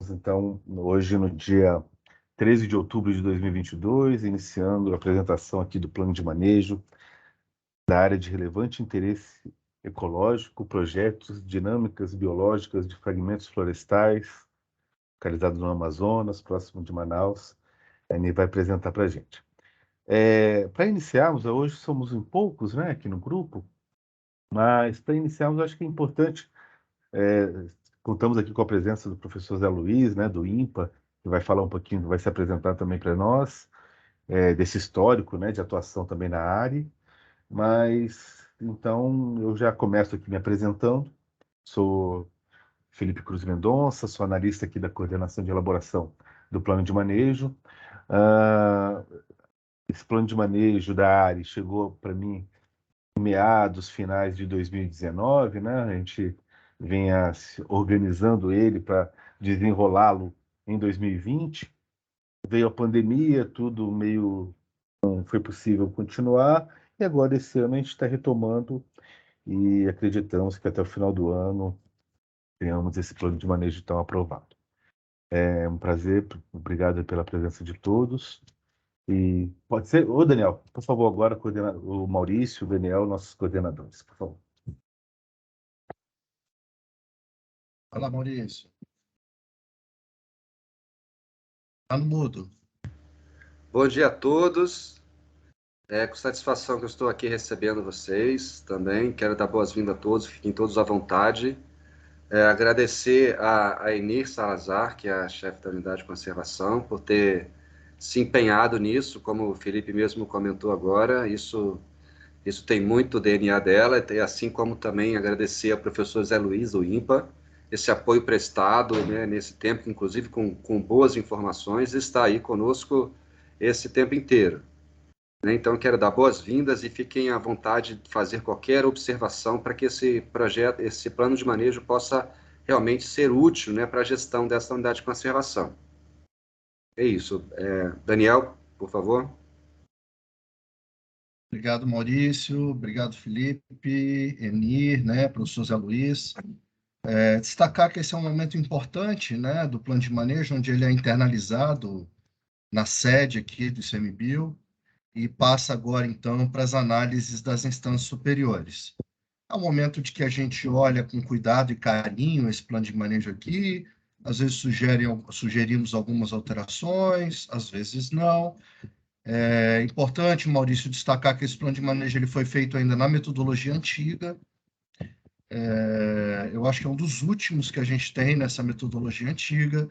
Então, hoje, no dia 13 de outubro de 2022, iniciando a apresentação aqui do Plano de Manejo da área de relevante interesse ecológico, projetos, dinâmicas biológicas de fragmentos florestais, localizado no Amazonas, próximo de Manaus. A Aine vai apresentar para a gente. Para iniciarmos, hoje somos em poucos, né, aqui no grupo, mas para iniciarmos, acho que é importante. Contamos aqui com a presença do professor Zé Luiz, né, do INPA, que vai falar um pouquinho, vai se apresentar também para nós, desse histórico, né, de atuação também na área. Mas, então, eu já começo aqui me apresentando. Sou Felipe Cruz Mendonça, sou analista aqui da coordenação de elaboração do plano de manejo. Ah, esse plano de manejo da área chegou para mim em meados, finais de 2019, né? A gente vinha se organizando ele para desenrolá-lo em 2020. Veio a pandemia, tudo meio não foi possível continuar, e agora esse ano a gente está retomando e acreditamos que até o final do ano tenhamos esse plano de manejo tão aprovado. É um prazer, obrigado pela presença de todos. E pode ser, ô Daniel, por favor, agora o Maurício, o Daniel, nossos coordenadores, por favor. Fala, Maurício. Tá no mudo. Bom dia a todos. É com satisfação que eu estou aqui recebendo vocês também. Quero dar boas-vindas a todos, fiquem todos à vontade. Agradecer a Enir Salazar, que é a chefe da unidade de conservação, por ter se empenhado nisso, como o Felipe mesmo comentou agora. Isso tem muito DNA dela, e assim como também agradecer ao professor Zé Luiz, do INPA, esse apoio prestado, né, nesse tempo, inclusive com boas informações, está aí conosco esse tempo inteiro. Então, quero dar boas-vindas e fiquem à vontade de fazer qualquer observação para que esse projeto, esse plano de manejo possa realmente ser útil, né, para a gestão dessa unidade de conservação. É isso. Daniel, por favor. Obrigado, Maurício. Obrigado, Felipe, Enir, né, professor Zé Luiz. Destacar que esse é um momento importante, né, do plano de manejo, onde ele é internalizado na sede aqui do ICMBio e passa agora, então, para as análises das instâncias superiores. É um momento de que a gente olha com cuidado e carinho esse plano de manejo aqui, às vezes sugerimos algumas alterações, às vezes não. É importante, Maurício, destacar que esse plano de manejo ele foi feito ainda na metodologia antiga. Eu acho que é um dos últimos que a gente tem nessa metodologia antiga,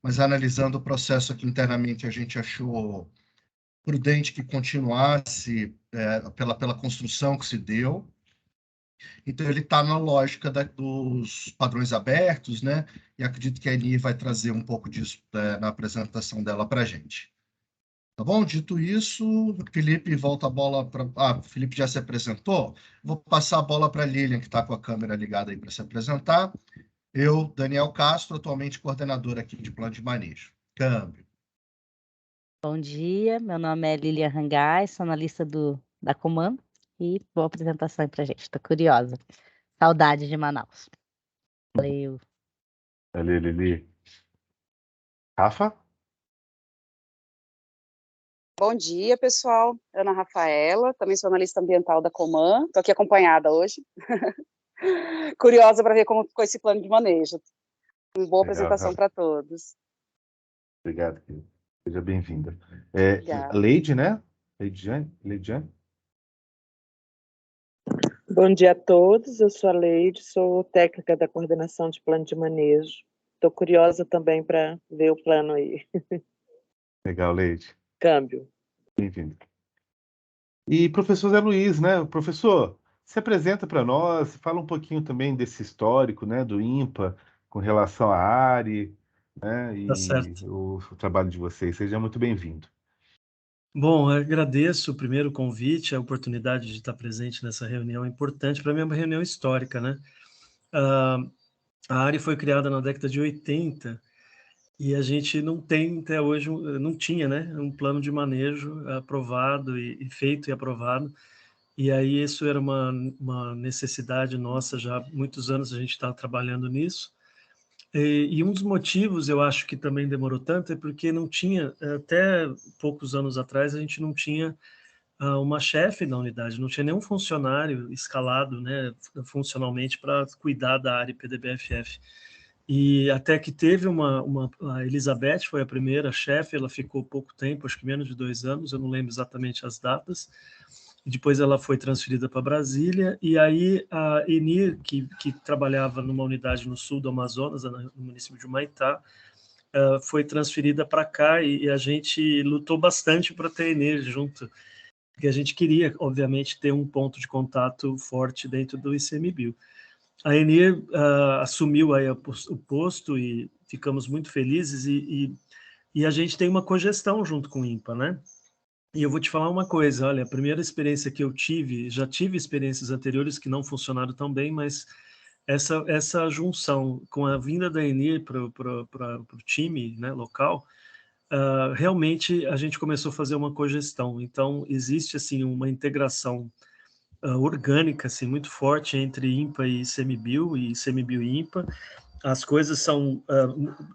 mas analisando o processo aqui internamente, a gente achou prudente que continuasse pela construção que se deu. Então, ele está na lógica dos padrões abertos, né? E acredito que a Eni vai trazer um pouco disso na apresentação dela para a gente. Tá bom? Dito isso, Felipe, volta a bola para... Ah, o Felipe já se apresentou? Vou passar a bola para a Lilian, que está com a câmera ligada aí para se apresentar. Eu, Daniel Castro, atualmente coordenador aqui de plano de manejo. Câmbio. Bom dia, meu nome é Lilian Rangai, sou analista da Comando e boa apresentação aí para a gente, estou curiosa. Saudade de Manaus. Valeu. Valeu, Lili. Rafa? Bom dia, pessoal. Ana Rafaela, também sou analista ambiental da Coman. Estou aqui acompanhada hoje. Curiosa para ver como ficou esse plano de manejo. Uma boa apresentação para todos. Obrigado, querido. Seja bem-vinda. Leide, né? Leidiane? Bom dia a todos, eu sou a Leide, sou técnica da coordenação de plano de manejo. Estou curiosa também para ver o plano aí. Legal, Leide. Câmbio. Bem-vindo. E professor Zé Luiz, né? Professor, se apresenta para nós, fala um pouquinho também desse histórico, né, do INPA, com relação à área, né, e o trabalho de vocês. Seja muito bem-vindo. Bom, eu agradeço primeiro o convite, a oportunidade de estar presente nessa reunião importante. Para mim é uma reunião histórica, né? A área foi criada na década de 80 e a gente não tem até hoje, não tinha, né, um plano de manejo aprovado e feito e aprovado. E aí isso era uma necessidade nossa, já há muitos anos a gente está trabalhando nisso. E um dos motivos, eu acho que também demorou tanto, é porque não tinha, até poucos anos atrás, a gente não tinha uma chefe na unidade, não tinha nenhum funcionário escalado, né, funcionalmente para cuidar da área PDBFF. E até que teve a Elizabeth foi a primeira chefe, ela ficou pouco tempo, acho que menos de 2 anos, eu não lembro exatamente as datas, e depois ela foi transferida para Brasília, e aí a Enir, que trabalhava numa unidade no sul do Amazonas, no município de Humaitá, foi transferida para cá, e a gente lutou bastante para ter a Enir junto, porque a gente queria, obviamente, ter um ponto de contato forte dentro do ICMBio. A Enir assumiu aí o posto e ficamos muito felizes, e a gente tem uma cogestão junto com o INPA, né? E eu vou te falar uma coisa, olha, a primeira experiência que eu tive, já tive experiências anteriores que não funcionaram tão bem, mas essa junção com a vinda da Enir para o time, né, local, realmente a gente começou a fazer uma cogestão. Então, existe assim uma integração orgânica assim, muito forte entre INPA e ICMBio, e ICMBio e INPA. As coisas são,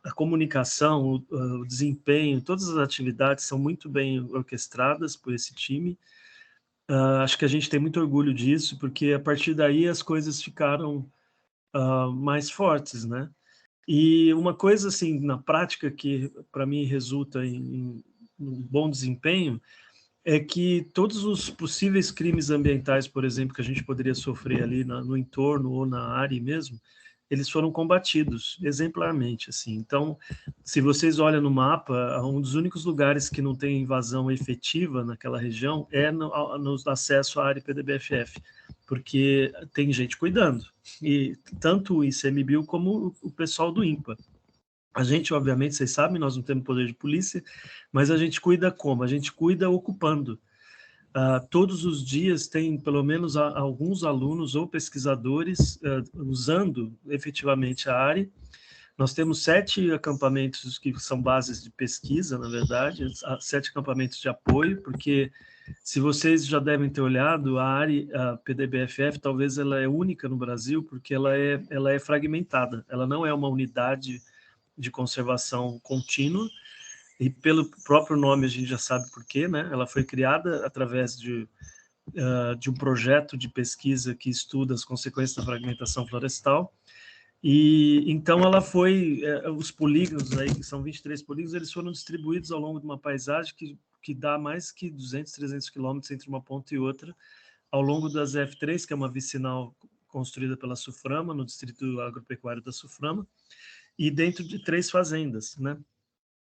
a comunicação, o desempenho, todas as atividades são muito bem orquestradas por esse time. Acho que a gente tem muito orgulho disso, porque a partir daí as coisas ficaram mais fortes, né? E uma coisa, assim, na prática, que para mim resulta em um bom desempenho, é que todos os possíveis crimes ambientais, por exemplo, que a gente poderia sofrer ali no entorno ou na área mesmo, eles foram combatidos exemplarmente, assim. Então, se vocês olham no mapa, um dos únicos lugares que não tem invasão efetiva naquela região é no acesso à área PDBFF, porque tem gente cuidando, e tanto o ICMBio como o pessoal do INPA. A gente, obviamente, vocês sabem, nós não temos poder de polícia, mas a gente cuida como? A gente cuida ocupando. Todos os dias tem pelo menos alguns alunos ou pesquisadores usando efetivamente a área. Nós temos 7 acampamentos que são bases de pesquisa, na verdade, 7 acampamentos de apoio, porque se vocês já devem ter olhado, a área a PDBFF talvez ela é única no Brasil, porque ela é fragmentada, ela não é uma unidade de conservação contínua, e pelo próprio nome a gente já sabe por quê, né? Ela foi criada através de um projeto de pesquisa que estuda as consequências da fragmentação florestal, e então ela foi, os polígonos aí, que são 23 polígonos, eles foram distribuídos ao longo de uma paisagem que dá mais que 200, 300 quilômetros entre uma ponta e outra, ao longo das F3, que é uma vicinal construída pela Suframa, no distrito agropecuário da Suframa, e dentro de 3 fazendas, né?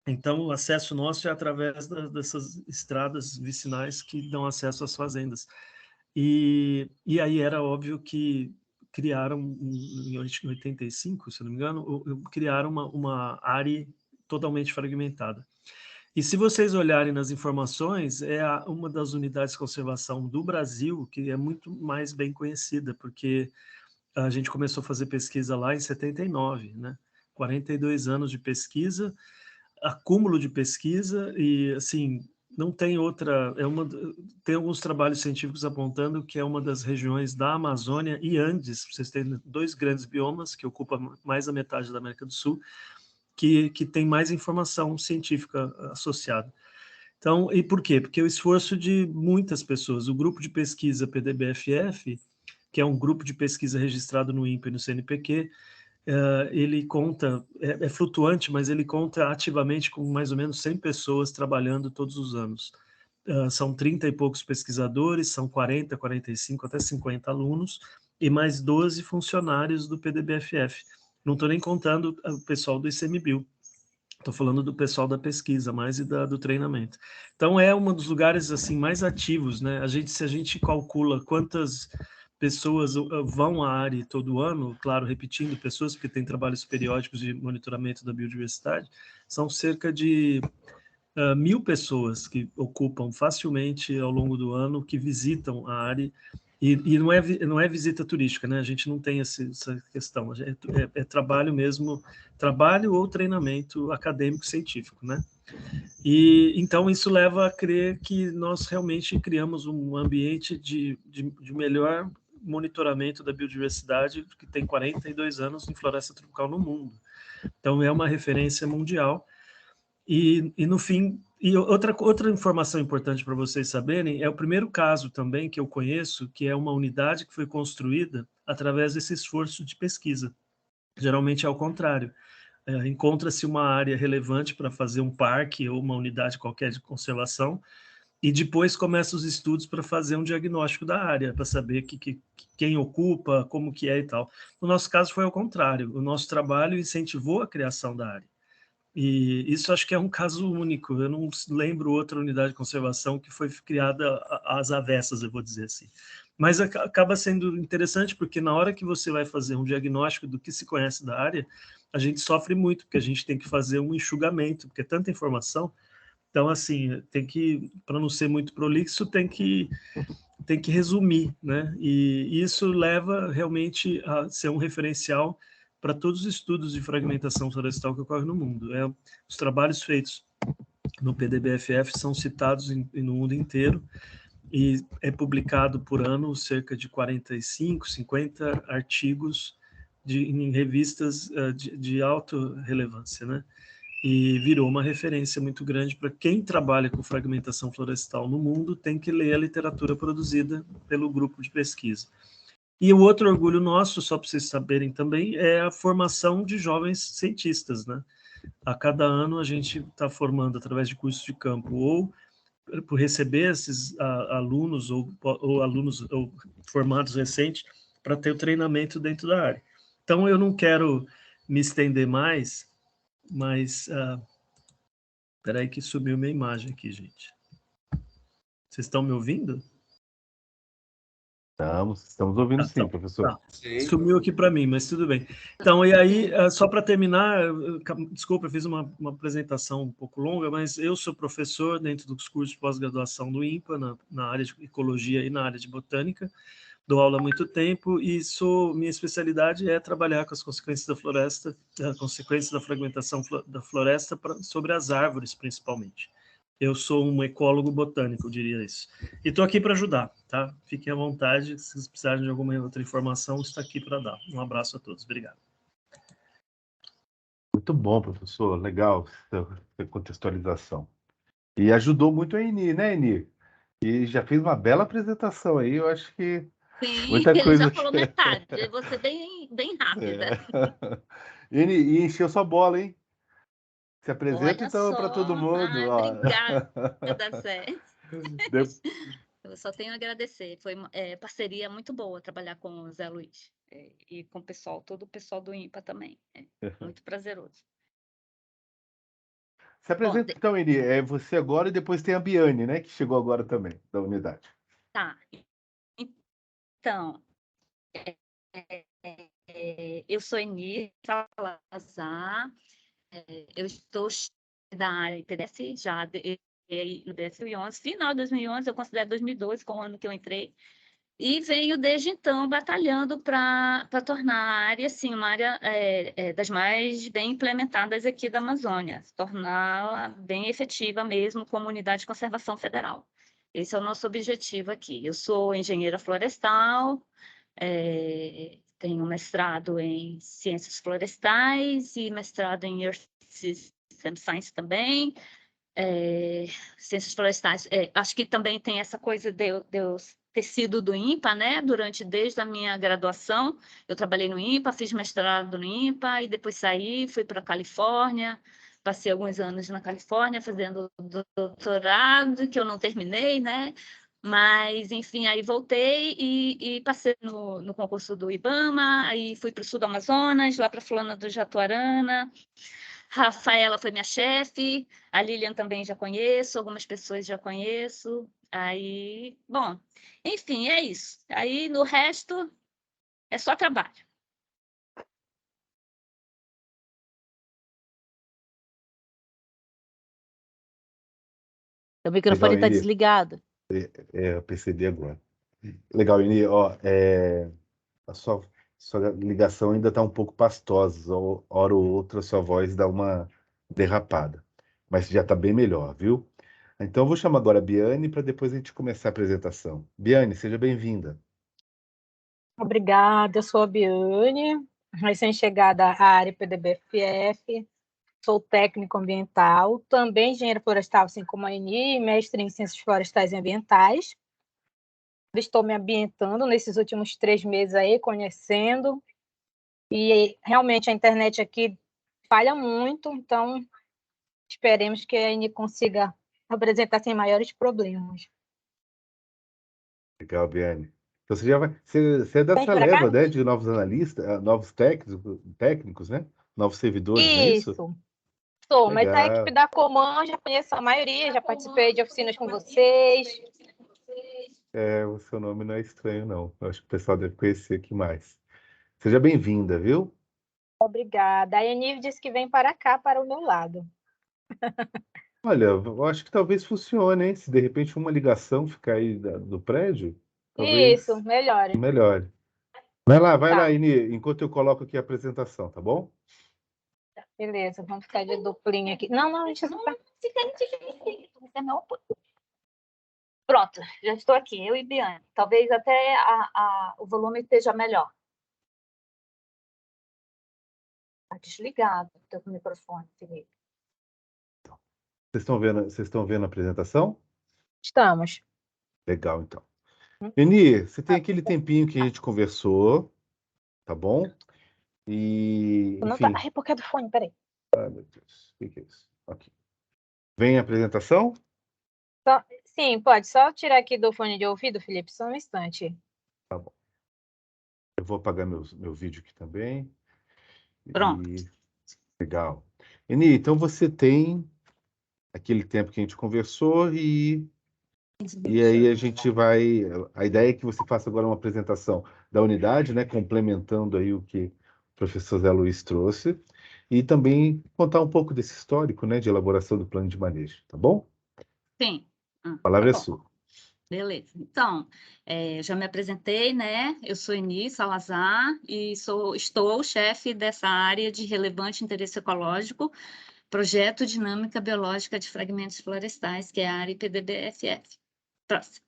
Então, o acesso nosso é através dessas estradas vicinais que dão acesso às fazendas. E aí era óbvio que criaram, em 85, se não me engano, criaram uma área totalmente fragmentada. E se vocês olharem nas informações, é uma das unidades de conservação do Brasil que é muito mais bem conhecida, porque a gente começou a fazer pesquisa lá em 79, né? 42 anos de pesquisa, acúmulo de pesquisa, e assim, não tem outra, tem alguns trabalhos científicos apontando que é uma das regiões da Amazônia e Andes, vocês têm 2 grandes biomas que ocupam mais da metade da América do Sul, que tem mais informação científica associada. Então, e por quê? Porque o esforço de muitas pessoas, o grupo de pesquisa PDBFF, que é um grupo de pesquisa registrado no INPE e no CNPq, ele conta, é flutuante, mas ele conta ativamente com mais ou menos 100 pessoas trabalhando todos os anos. São 30 e poucos pesquisadores, são 40, 45, até 50 alunos, e mais 12 funcionários do PDBFF. Não estou nem contando o pessoal do ICMBio. Estou falando do pessoal da pesquisa, mais e do treinamento. Então, é um dos lugares assim mais ativos, né? Se a gente calcula quantas pessoas vão à área todo ano, claro, repetindo pessoas, porque tem trabalhos periódicos de monitoramento da biodiversidade, são cerca de 1.000 pessoas que ocupam facilmente ao longo do ano, que visitam a área, e não é visita turística, né? A gente não tem essa questão, é trabalho mesmo, trabalho ou treinamento acadêmico científico, né? E então isso leva a crer que nós realmente criamos um ambiente de melhor monitoramento da biodiversidade que tem 42 anos em floresta tropical no mundo. Então, é uma referência mundial. E no fim, e outra informação importante para vocês saberem, é o primeiro caso também que eu conheço, que é uma unidade que foi construída através desse esforço de pesquisa. Geralmente é ao contrário. Encontra-se uma área relevante para fazer um parque ou uma unidade qualquer de conservação, e depois começam os estudos para fazer um diagnóstico da área, para saber quem ocupa, como que é e tal. No nosso caso foi ao contrário, o nosso trabalho incentivou a criação da área. E isso acho que é um caso único, eu não lembro outra unidade de conservação que foi criada às avessas, eu vou dizer assim. Mas acaba sendo interessante, porque na hora que você vai fazer um diagnóstico do que se conhece da área, a gente sofre muito, porque a gente tem que fazer um enxugamento, porque é tanta informação. Então, assim, para não ser muito prolixo, tem que resumir, né? E isso leva realmente a ser um referencial para todos os estudos de fragmentação florestal que ocorrem no mundo. Os trabalhos feitos no PDBFF são citados no mundo inteiro, e é publicado por ano cerca de 45, 50 artigos em revistas de alta relevância, né? E virou uma referência muito grande para quem trabalha com fragmentação florestal no mundo, tem que ler a literatura produzida pelo grupo de pesquisa. E o outro orgulho nosso, só para vocês saberem também, é a formação de jovens cientistas, né? A cada ano a gente está formando através de cursos de campo, ou por receber esses alunos ou alunos ou formados recentes para ter o treinamento dentro da área. Então, eu não quero me estender mais, mas espera aí que sumiu minha imagem aqui, gente. Vocês estão me ouvindo? Estamos ouvindo sim, então, professor. Tá. Sumiu aqui para mim, mas tudo bem. Então, e aí, só para terminar, desculpa, eu fiz uma apresentação um pouco longa, mas eu sou professor dentro dos cursos de pós-graduação do INPA, na área de ecologia e na área de botânica. Dou aula há muito tempo e minha especialidade é trabalhar com as consequências da floresta, as consequências da fragmentação da floresta sobre as árvores, principalmente. Eu sou um ecólogo botânico, eu diria isso. E estou aqui para ajudar, tá? Fiquem à vontade, se vocês precisarem de alguma outra informação, está aqui para dar. Um abraço a todos, obrigado. Muito bom, professor, legal essa contextualização. E ajudou muito a Eni, né, Eni? E já fez uma bela apresentação aí, eu acho que Sim, muita ele coisa já aqui. falou metade, eu vou ser bem rápida. Eni, e encheu sua bola, hein? Se apresenta Olha então para todo mundo. obrigada, Zé. De- Eu só tenho a agradecer, foi parceria muito boa trabalhar com o Zé Luiz e com o pessoal, todo o pessoal do INPA também, muito prazeroso. Se apresenta então, Eni, é você agora e depois tem a Biane, né, que chegou agora também, da unidade. Tá, então, eu sou Eni Salazar, eu estou da área IPDS já no 2011, final de 2011, eu considero 2012 como o ano que eu entrei, e venho desde então batalhando para tornar a área, assim, uma área das mais bem implementadas aqui da Amazônia, torná-la bem efetiva mesmo como unidade de conservação federal. Esse é o nosso objetivo aqui. Eu sou engenheira florestal, tenho mestrado em ciências florestais e mestrado em Earth System Science também, ciências florestais. Acho que também tem essa coisa de eu ter sido do INPA, né? Desde a minha graduação, eu trabalhei no INPA, fiz mestrado no INPA e depois saí, fui para a Califórnia, passei alguns anos na Califórnia fazendo doutorado, que eu não terminei, né? Mas, enfim, aí voltei e passei no concurso do IBAMA, aí fui para o sul do Amazonas, lá para a Fulana do Jatuarana. Rafaela foi minha chefe, a Lilian também já conheço, algumas pessoas já conheço. Aí, bom, enfim, é isso. Aí, no resto, é só trabalho. O microfone está desligado. Eu percebi agora. Legal, Eni. Ó, a sua ligação ainda está um pouco pastosa. Hora ou outra, a sua voz dá uma derrapada. Mas já está bem melhor, viu? Então, eu vou chamar agora a Biane para depois a gente começar a apresentação. Biane, seja bem-vinda. Obrigada, eu sou a Biane, recém-chegada à área PDBFF, sou técnico ambiental, também engenheira florestal, assim como a Eni, mestre em ciências florestais e ambientais. Estou me ambientando nesses últimos 3 meses aí, conhecendo, e realmente a internet aqui falha muito, então esperemos que a Eni consiga apresentar sem maiores problemas. Legal, Biane. Então você já vai. Você é Vem dessa para cá? leva, né? De novos analistas, novos técnicos, né? Novos servidores, não é isso? Isso. Sou, mas a equipe Legal. da Coman já conheço a maioria, já participei de oficinas com vocês. O seu nome não é estranho, não. Eu acho que o pessoal deve conhecer aqui mais. Seja bem-vinda, viu? Obrigada. A Eni disse que vem para cá, para o meu lado. Olha, eu acho que talvez funcione, hein? Se de repente uma ligação ficar aí do prédio, talvez Isso, melhor. melhore. Vai lá, Tá, Ini, enquanto eu coloco aqui a apresentação, tá bom? beleza, vamos ficar de duplinha aqui. Não, a gente não tá. Pronto, já estou aqui, eu e Biane. Talvez até o volume esteja melhor. Está desligado o teu microfone, Felipe. Vocês estão vendo a apresentação? Estamos. Legal, então. Eni, você tem Ah, aquele tempinho que a gente conversou, tá bom? E, não tá. enfim. Ai, por que do fone? Peraí. Ai, meu Deus, o que é isso? Aqui. Vem a apresentação? Sim, pode. Só tirar aqui do fone de ouvido, Felipe, só um instante. Tá bom. Eu vou apagar meu vídeo aqui também. Pronto. Legal. Eni, então você tem aquele tempo que a gente conversou e aí a gente vai. A ideia é que você faça agora uma apresentação da unidade, né? Complementando aí o que o professor Zé Luiz trouxe, e também contar um pouco desse histórico, né? De elaboração do plano de manejo, tá bom? Sim. A palavra é bom. sua. Beleza. Então, já me apresentei, né? Eu sou Eni Salazar e estou chefe dessa área de relevante interesse ecológico, Projeto Dinâmica Biológica de Fragmentos Florestais, que é a área IPDB-FF. Próximo.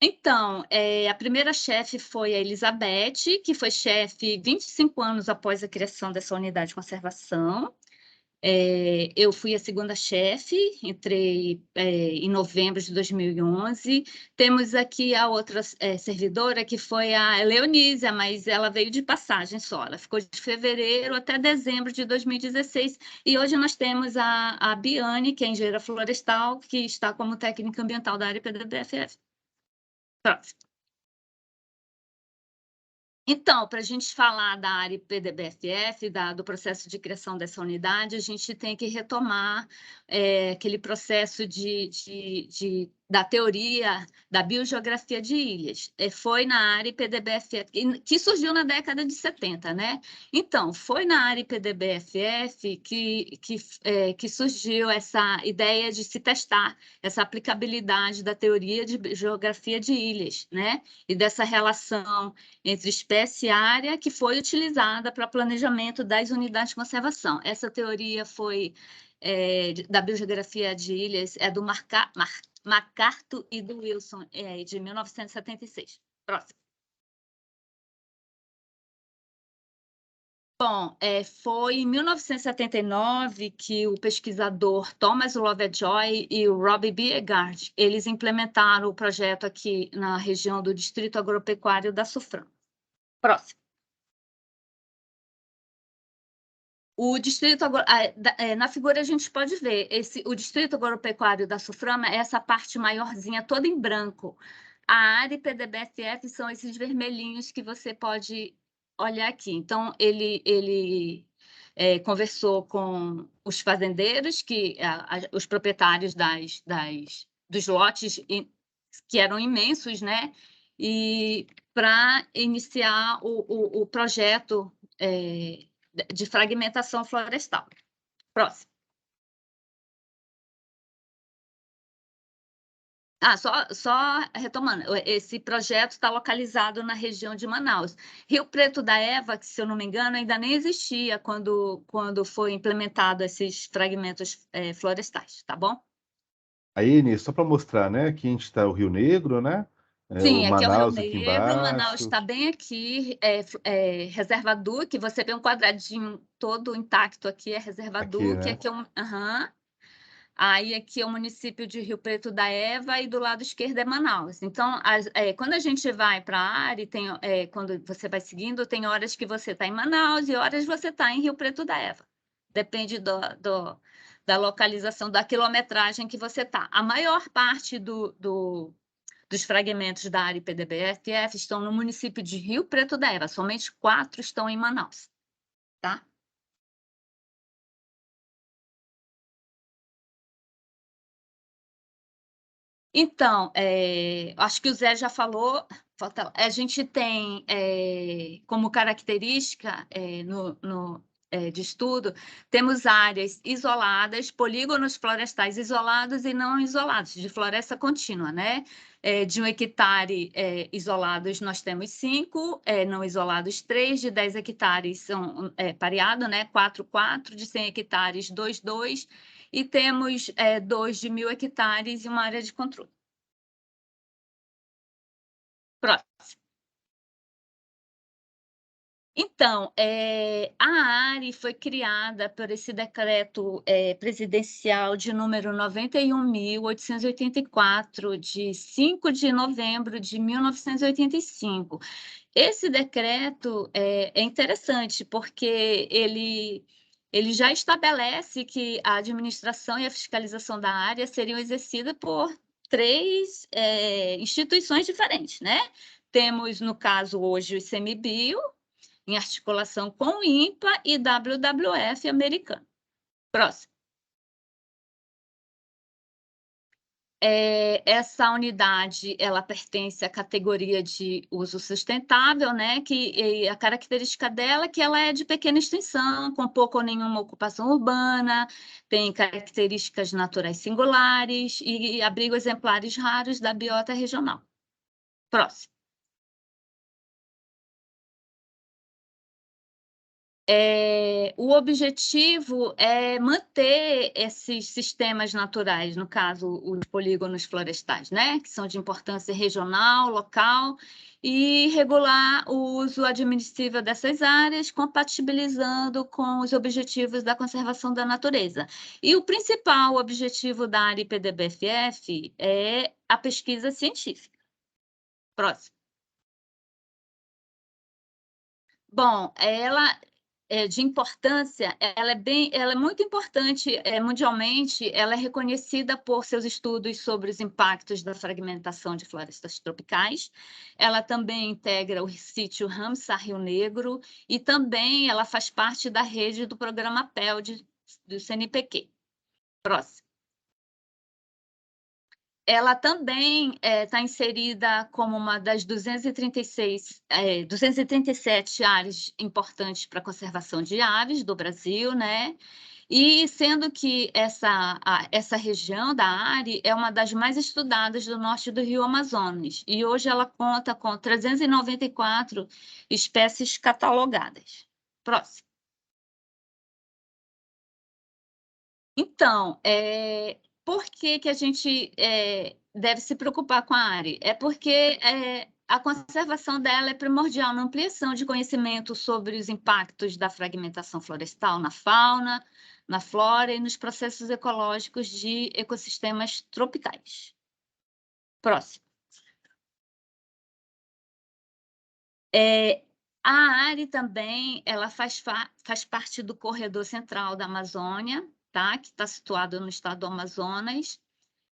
Então, a primeira chefe foi a Elizabeth, que foi chefe 25 anos após a criação dessa unidade de conservação. Eu fui a segunda chefe, entrei em novembro de 2011. Temos aqui a outra servidora, que foi a Leonísia, mas ela veio de passagem só. Ela ficou de fevereiro até dezembro de 2016. E hoje nós temos a Biane, que é engenheira florestal, que está como técnica ambiental da área PDBFF. Próximo. Então, para a gente falar da área PDBFF, do processo de criação dessa unidade, a gente tem que retomar aquele processo da teoria da biogeografia de ilhas. Foi na área PDBFF, que surgiu na década de 70, né? Então, foi na área PDBFF que surgiu essa ideia de se testar essa aplicabilidade da teoria de geografia de ilhas, né? E dessa relação entre espécie e área que foi utilizada para planejamento das unidades de conservação. Essa teoria foi da biogeografia de ilhas, do MacArthur e do Wilson, de 1976. Próximo. Bom, foi em 1979 que o pesquisador Thomas Lovejoy e o Robbie Biergard, eles implementaram o projeto aqui na região do Distrito Agropecuário da Suframa. Próximo. O distrito na figura a gente pode ver o distrito agropecuário da Suframa é essa parte maiorzinha toda em branco. A área e PDBFF são esses vermelhinhos que você pode olhar aqui. Então ele conversou com os fazendeiros, os proprietários dos lotes que eram imensos, né? E para iniciar o projeto de fragmentação florestal. Próximo. Só retomando, esse projeto está localizado na região de Manaus. Rio Preto da Eva, que, se eu não me engano, ainda nem existia quando foi implementado esses fragmentos florestais, tá bom? Aí, Inês, só para mostrar, né? Aqui a gente está o Rio Negro, né? Sim, O aqui é o Rio Manaus aqui Negro, Manaus embaixo. está bem aqui, Reserva Duque, você vê um quadradinho todo intacto aqui, é Reserva Aqui, Duque, né? aqui é aham. Aí aqui é o município de Rio Preto da Eva e do lado esquerdo é Manaus. Então, quando a gente vai para a área, quando você vai seguindo, tem horas que você está em Manaus e horas você está em Rio Preto da Eva. Depende da localização, da quilometragem que você está. A maior parte dos fragmentos da área IPDB-FF estão no município de Rio Preto da Eva, somente 4 estão em Manaus, tá? Então, acho que o Zé já falou, a gente tem como característica de estudo, temos áreas isoladas, polígonos florestais isolados e não isolados, de floresta contínua, né? De 1 hectare isolados, nós temos 5, não isolados 3, de 10 hectares são pareado, né? 4, 4, de 100 hectares, 2, 2, e temos 2 de 1.000 hectares e uma área de controle. Próximo. Então, a ARI foi criada por esse decreto presidencial de número 91.884, de 5 de novembro de 1985. Esse decreto é interessante, porque ele já estabelece que a administração e a fiscalização da área seriam exercidas por 3 instituições diferentes, né? Temos, no caso, hoje, o ICMBio, em articulação com o INPA e WWF americano. Próximo. Essa unidade, ela pertence à categoria de uso sustentável, né? E a característica dela é que ela é de pequena extensão, com pouca ou nenhuma ocupação urbana, tem características naturais singulares e abriga exemplares raros da biota regional. Próximo. O objetivo é manter esses sistemas naturais, no caso, os polígonos florestais, né? Que são de importância regional, local, e regular o uso administrativo dessas áreas, compatibilizando com os objetivos da conservação da natureza. E o principal objetivo da área IPDB-FF é a pesquisa científica. Próximo. Bom, ela de importância, ela é muito importante mundialmente, ela é reconhecida por seus estudos sobre os impactos da fragmentação de florestas tropicais, ela também integra o sítio Ramsar Rio Negro e também ela faz parte da rede do programa PELD do CNPq. Próximo. Ela também está inserida como uma das 237 áreas importantes para a conservação de aves do Brasil, né? E sendo que essa região da área é uma das mais estudadas do norte do Rio Amazonas, e hoje ela conta com 394 espécies catalogadas. Próximo. Então, por que a gente deve se preocupar com a área? É porque a conservação dela é primordial na ampliação de conhecimento sobre os impactos da fragmentação florestal na fauna, na flora e nos processos ecológicos de ecossistemas tropicais. Próximo. A área também ela faz parte do corredor central da Amazônia, tá? Que está situado no estado do Amazonas.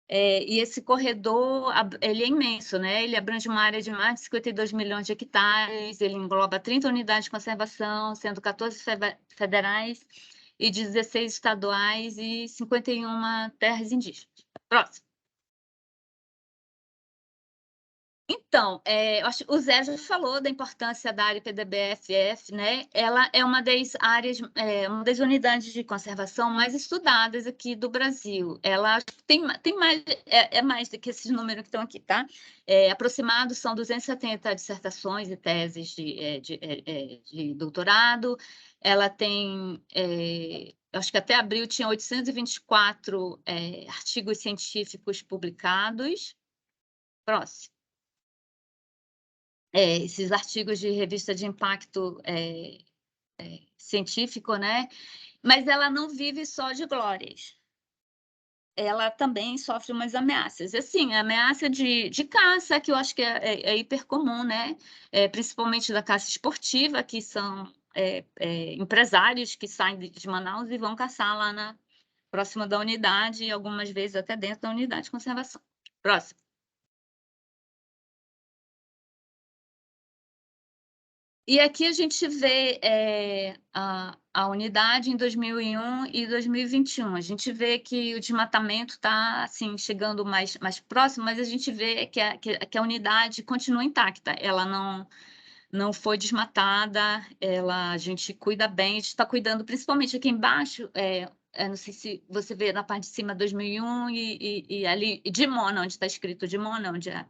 E esse corredor ele é imenso, né? Ele abrange uma área de mais de 52 milhões de hectares, ele engloba 30 unidades de conservação, sendo 14 federais e 16 estaduais e 51 terras indígenas. Próximo. Então, eu acho, o Zé já falou da importância da área IPDB-FF, né? Ela é uma das áreas, uma das unidades de conservação mais estudadas aqui do Brasil. Ela tem mais, mais do que esses números que estão aqui, tá? Aproximados são 270 dissertações e teses de doutorado. Ela tem, acho que até abril tinha 824 artigos científicos publicados. Próximo. esses artigos de revista de impacto científico, né? Mas ela não vive só de glórias. Ela também sofre umas ameaças. Assim, a ameaça de caça, que eu acho que é hiper comum, né? Principalmente da caça esportiva, que são empresários que saem de Manaus e vão caçar lá próxima da unidade, e algumas vezes até dentro da unidade de conservação. Próximo. E aqui a gente vê a unidade em 2001 e 2021. A gente vê que o desmatamento está assim, chegando mais próximo, mas a gente vê que a unidade continua intacta. Ela não foi desmatada, a gente cuida bem, a gente está cuidando principalmente aqui embaixo. Não sei se você vê na parte de cima 2001 e ali Dimona, onde está escrito Dimona, onde é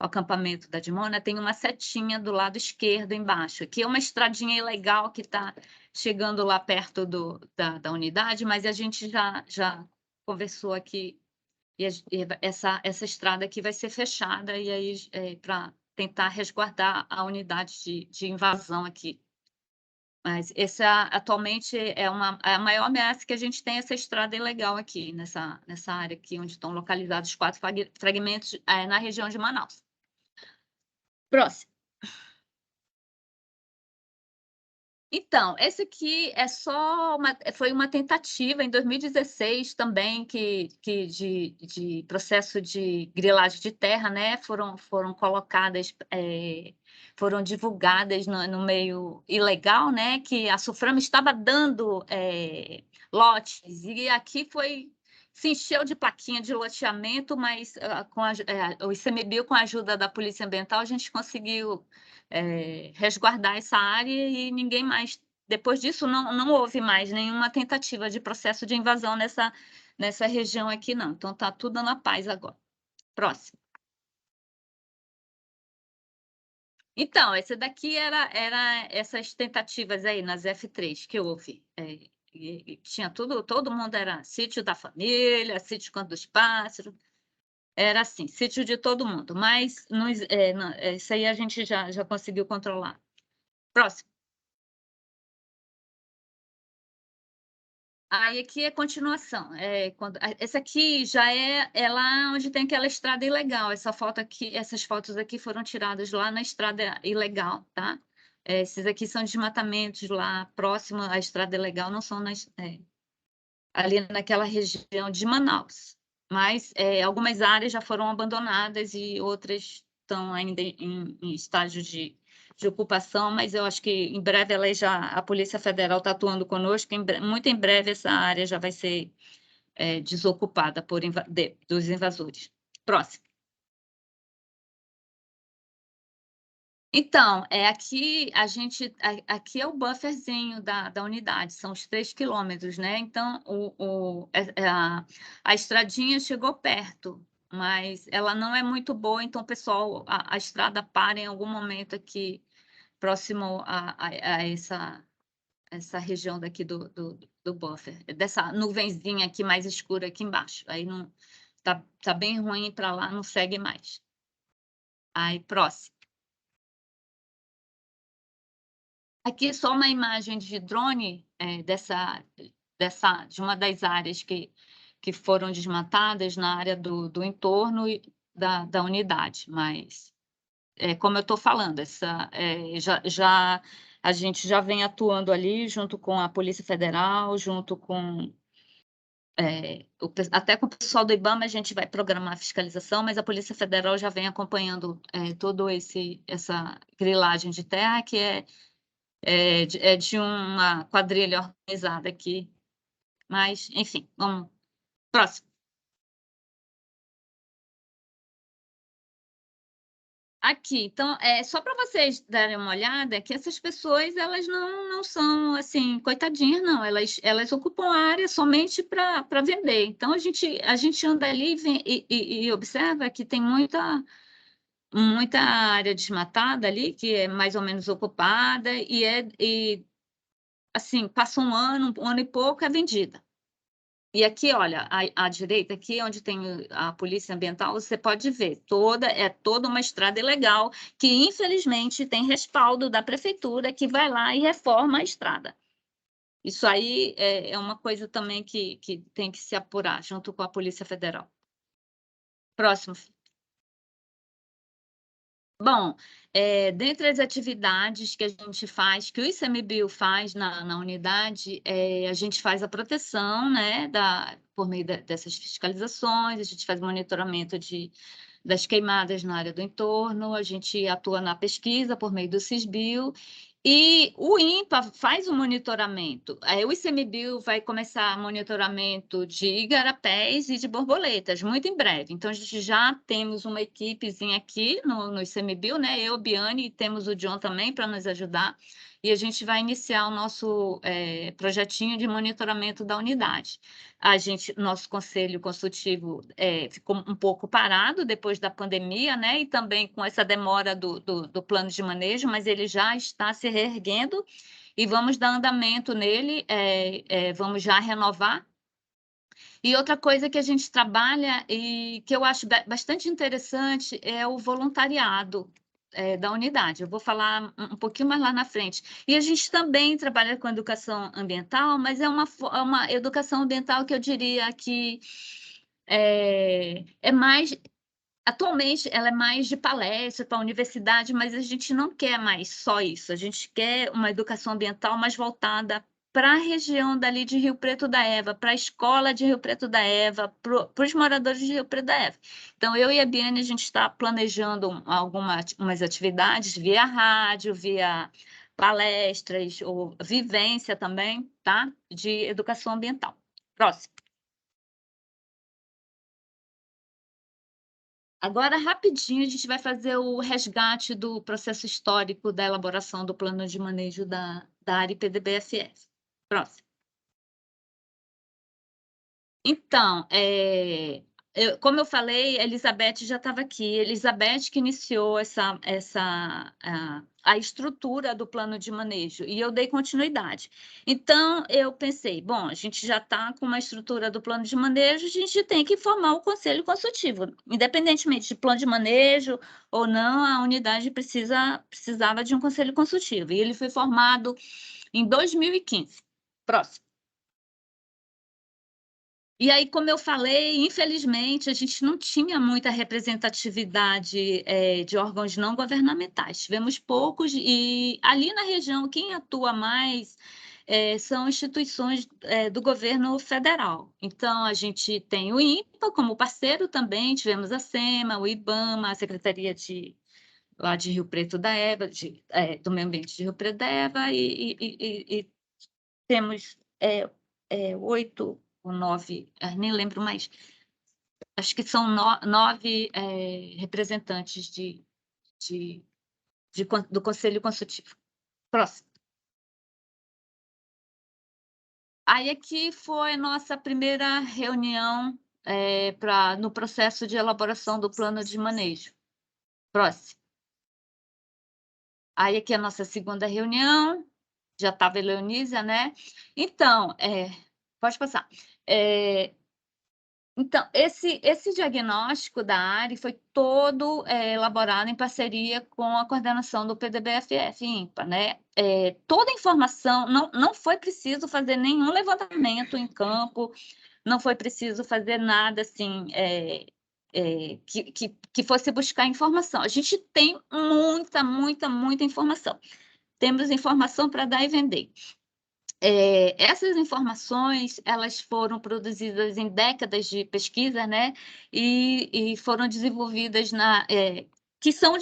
o acampamento da Dimona, tem uma setinha do lado esquerdo embaixo. Aqui é uma estradinha ilegal que está chegando lá perto da unidade, mas a gente já conversou aqui, e essa estrada aqui vai ser fechada, e aí para tentar resguardar a unidade de invasão aqui. Mas essa atualmente é a maior ameaça que a gente tem, essa estrada ilegal aqui, nessa área aqui, onde estão localizados os 4 fragmentos na região de Manaus. Próximo. Então, esse aqui foi uma tentativa em 2016 também de processo de grilagem de terra, né? Foram colocadas, foram divulgadas no meio ilegal, né? Que a SUFRAM estava dando lotes, e aqui se encheu de plaquinha de loteamento, mas o ICMBio, com a ajuda da Polícia Ambiental, a gente conseguiu resguardar essa área, e ninguém mais, depois disso, não houve mais nenhuma tentativa de processo de invasão nessa região aqui, não. Então, está tudo na paz agora. Próximo. Então, esse daqui era essas tentativas aí nas F3 que houve. E tinha todo mundo era sítio da família, sítio Canto dos Pássaros, era assim, sítio de todo mundo, mas isso aí a gente já conseguiu controlar. Próximo. Aí aqui é continuação. Essa aqui já é lá onde tem aquela estrada ilegal. Essas fotos aqui foram tiradas lá na estrada ilegal, tá? Esses aqui são desmatamentos lá próximo à estrada ilegal, não são ali naquela região de Manaus. Mas algumas áreas já foram abandonadas e outras estão ainda em estágio de ocupação, mas eu acho que em breve a Polícia Federal está atuando conosco, muito em breve essa área já vai ser desocupada dos invasores. Próximo. Então, aqui é o bufferzinho da unidade, são os 3 quilômetros, né? Então, a estradinha chegou perto, mas ela não é muito boa, então, pessoal, a estrada para em algum momento aqui, próximo a essa região daqui do buffer, dessa nuvenzinha aqui mais escura aqui embaixo. Aí não tá bem ruim para lá, não segue mais. Aí, próximo. Aqui é só uma imagem de drone de uma das áreas que foram desmatadas na área do entorno da unidade, mas como eu estou falando, a gente já vem atuando ali junto com a Polícia Federal, junto com até com o pessoal do IBAMA, a gente vai programar a fiscalização, mas a Polícia Federal já vem acompanhando toda essa grilagem de terra, que é de uma quadrilha organizada aqui. Mas, enfim, vamos. Próximo. Aqui, então, só para vocês darem uma olhada, que essas pessoas, elas não são, assim, coitadinhas, não. Elas ocupam a área somente para vender. Então, a gente anda ali e observa que tem muita área desmatada ali, que é mais ou menos ocupada, e assim, passa um ano e pouco, é vendida. E aqui, olha, à direita, aqui onde tem a Polícia Ambiental, você pode ver, é toda uma estrada ilegal, que infelizmente tem respaldo da prefeitura, que vai lá e reforma a estrada. Isso aí é uma coisa também que tem que se apurar, junto com a Polícia Federal. Próximo. Bom, dentre as atividades que a gente faz, que o ICMBio faz na unidade, a gente faz a proteção, né, por meio dessas fiscalizações, a gente faz monitoramento das queimadas na área do entorno, a gente atua na pesquisa por meio do CISBio, e o INPA faz o monitoramento. O ICMBio vai começar monitoramento de igarapés e de borboletas, muito em breve. Então, a gente já temos uma equipezinha aqui no ICMBio, né? Eu, Biane, e temos o John também para nos ajudar. E a gente vai iniciar o nosso projetinho de monitoramento da unidade. Nosso conselho consultivo ficou um pouco parado depois da pandemia, né? E também com essa demora do plano de manejo, mas ele já está se reerguendo e vamos dar andamento nele, vamos já renovar. E outra coisa que a gente trabalha e que eu acho bastante interessante é o voluntariado da unidade. Eu vou falar um pouquinho mais lá na frente. E a gente também trabalha com educação ambiental, mas é uma educação ambiental que eu diria que é mais... Atualmente, ela é mais de palestra para a universidade, mas a gente não quer mais só isso. A gente quer uma educação ambiental mais voltada para a região dali de Rio Preto da Eva, para a escola de Rio Preto da Eva, para os moradores de Rio Preto da Eva. Então, eu e a Biane, a gente está planejando umas atividades via rádio, via palestras, ou vivência também, tá? De educação ambiental. Próximo. Agora, rapidinho, a gente vai fazer o resgate do processo histórico da elaboração do plano de manejo da área IPDB-FF. Próximo. Então, como eu falei, a Elizabeth já estava aqui. Elizabeth que iniciou a estrutura do plano de manejo, e eu dei continuidade. Então, eu pensei, bom, a gente já está com uma estrutura do plano de manejo, a gente tem que formar o conselho consultivo. Independentemente de plano de manejo ou não, a unidade precisava de um conselho consultivo, e ele foi formado em 2015. Próximo. E aí, como eu falei, infelizmente, a gente não tinha muita representatividade de órgãos não governamentais. Tivemos poucos, e ali na região, quem atua mais são instituições do governo federal. Então, a gente tem o INPA como parceiro também, tivemos a SEMA, o IBAMA, a Secretaria lá de Rio Preto da Eva, do Meio Ambiente de Rio Preto da Eva, e temos 8 ou 9, nem lembro mais, acho que são 9 representantes do Conselho Consultivo. Próximo. Aí aqui foi a nossa primeira reunião no processo de elaboração do plano de manejo. Próximo. Aí aqui a nossa segunda reunião, já estava a Leonísia, né? Então, pode passar. Então, esse diagnóstico da área foi todo elaborado em parceria com a coordenação do PDB-FF INPA, né? Toda a informação, não foi preciso fazer nenhum levantamento em campo, não foi preciso fazer nada assim, que fosse buscar informação. A gente tem muita informação. Temos informação para dar e vender. Essas informações, elas foram produzidas em décadas de pesquisa, né? E foram desenvolvidas que foram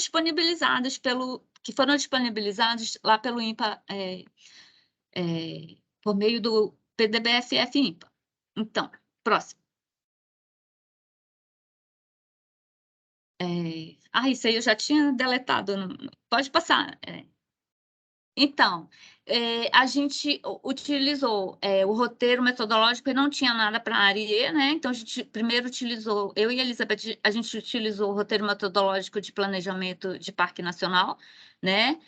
disponibilizados lá pelo INPA, por meio do PDB-FF INPA. Então, próximo. Isso aí eu já tinha deletado. Pode passar. Então, a gente utilizou o roteiro metodológico e não tinha nada para a área E, né? Então, a gente primeiro utilizou, eu e a Elizabeth, a gente utilizou o roteiro metodológico de planejamento de Parque Nacional, né?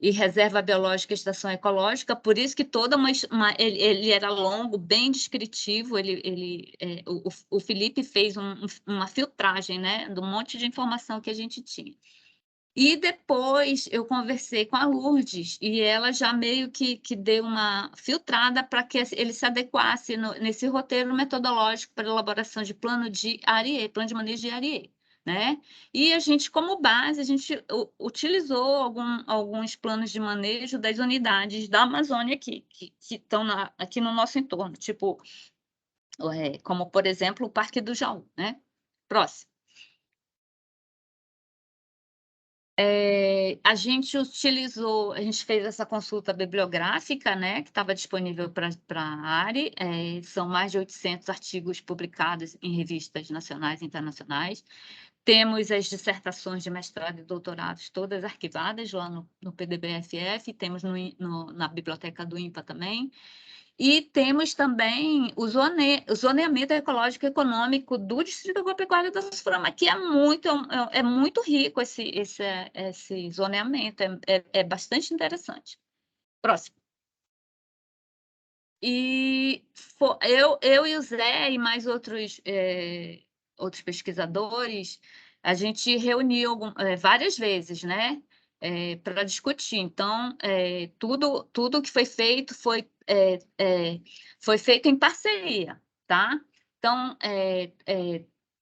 e reserva biológica e estação ecológica, por isso que ele era longo, bem descritivo, o Felipe fez uma filtragem, né, de um monte de informação que a gente tinha. E depois eu conversei com a Lourdes, e ela já meio que deu uma filtrada para que ele se adequasse nesse roteiro metodológico para elaboração de plano de ARIE, plano de manejo de ARIE. Né? E a gente, como base, a gente utilizou alguns planos de manejo das unidades da Amazônia aqui, que estão aqui no nosso entorno, tipo, como, por exemplo, o Parque do Jaú, né? Próximo. A gente fez essa consulta bibliográfica, né, que estava disponível para a ARI, são mais de 800 artigos publicados em revistas nacionais e internacionais. Temos as dissertações de mestrado e doutorados todas arquivadas lá no PDBFF, temos na biblioteca do INPA também, e temos também o zoneamento ecológico e econômico do Distrito Agropecuário da Sussurama, que é muito rico esse zoneamento, é bastante interessante. Próximo. E eu e o Zé e mais outros pesquisadores, a gente reuniu várias vezes, né, para discutir. Então, tudo que foi feito foi feito em parceria, tá? Então,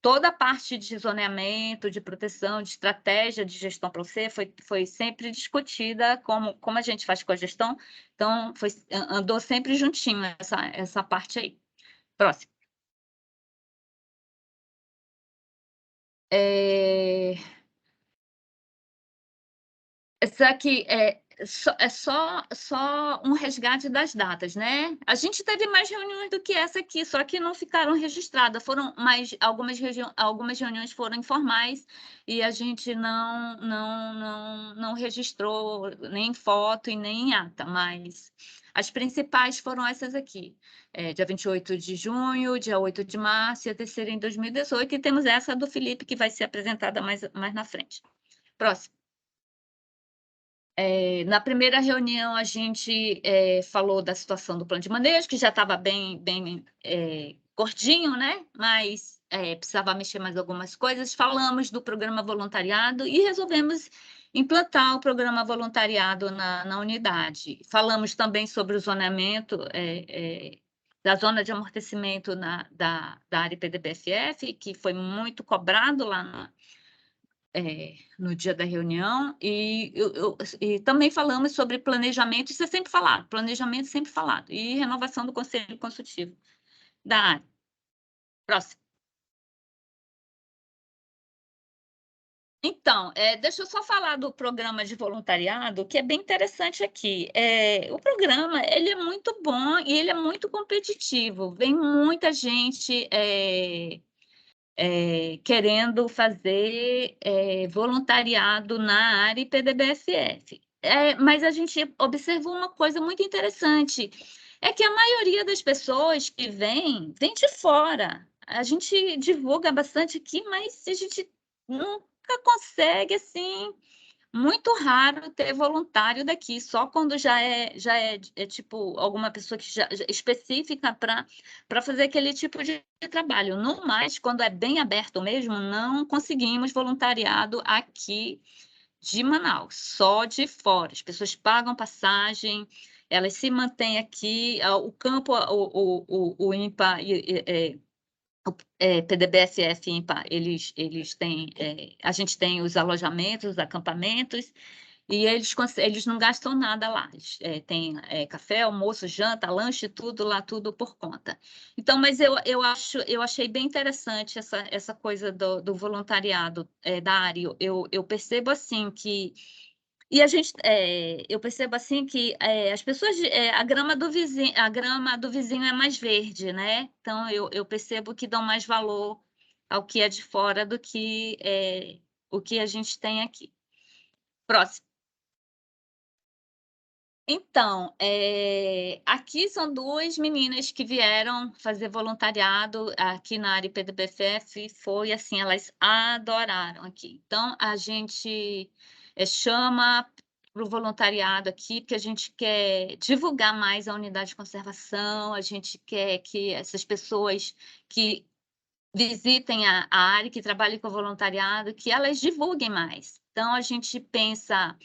toda a parte de zoneamento, de proteção, de estratégia de gestão para você foi sempre discutida como a gente faz com a gestão. Então, andou sempre juntinho essa parte aí. Próximo. Essa aqui é só um resgate das datas, né? A gente teve mais reuniões do que essa aqui, só que não ficaram registradas. Algumas reuniões foram informais e a gente não registrou nem foto e nem ata, mas as principais foram essas aqui. Dia 28 de junho, dia 8 de março e a terceira em 2018, e temos essa do Felipe, que vai ser apresentada mais na frente. Próximo. Na primeira reunião, a gente falou da situação do plano de manejo, que já estava bem gordinho, né? Mas precisava mexer mais algumas coisas. Falamos do programa voluntariado e resolvemos implantar o programa voluntariado na unidade. Falamos também sobre o zoneamento da zona de amortecimento da área PDBFF, que foi muito cobrado lá no dia da reunião, e também falamos sobre planejamento, isso é sempre falado, planejamento sempre falado, e renovação do Conselho Consultivo da área. Próximo. Então, deixa eu só falar do programa de voluntariado, que é bem interessante aqui. O programa, ele é muito bom e ele é muito competitivo, vem muita gente querendo fazer voluntariado na área PDBFF. Mas a gente observou uma coisa muito interessante, é que a maioria das pessoas que vem de fora. A gente divulga bastante aqui, mas a gente nunca consegue, assim, muito raro ter voluntário daqui, só quando já é tipo alguma pessoa que já específica para fazer aquele tipo de trabalho. No mais, quando é bem aberto mesmo, não conseguimos voluntariado aqui de Manaus, só de fora. As pessoas pagam passagem, elas se mantêm aqui, o campo, o INPA PDBFF, INPA, eles têm, a gente tem os alojamentos, os acampamentos, e eles não gastam nada lá. Eles, tem café, almoço, janta, lanche, tudo lá, tudo por conta. Então, mas eu achei bem interessante essa coisa do voluntariado da área. Eu percebo assim que e eu percebo assim que as pessoas, a grama do vizinho é mais verde, né? Então eu percebo que dão mais valor ao que é de fora do que o que a gente tem aqui. Próximo. Então, aqui são duas meninas que vieram fazer voluntariado aqui na área PDBFF, foi assim, elas adoraram aqui. Então, a gente chama o voluntariado aqui, porque a gente quer divulgar mais a unidade de conservação, a gente quer que essas pessoas que visitem a área, que trabalhem com voluntariado, que elas divulguem mais. Então, a gente pensa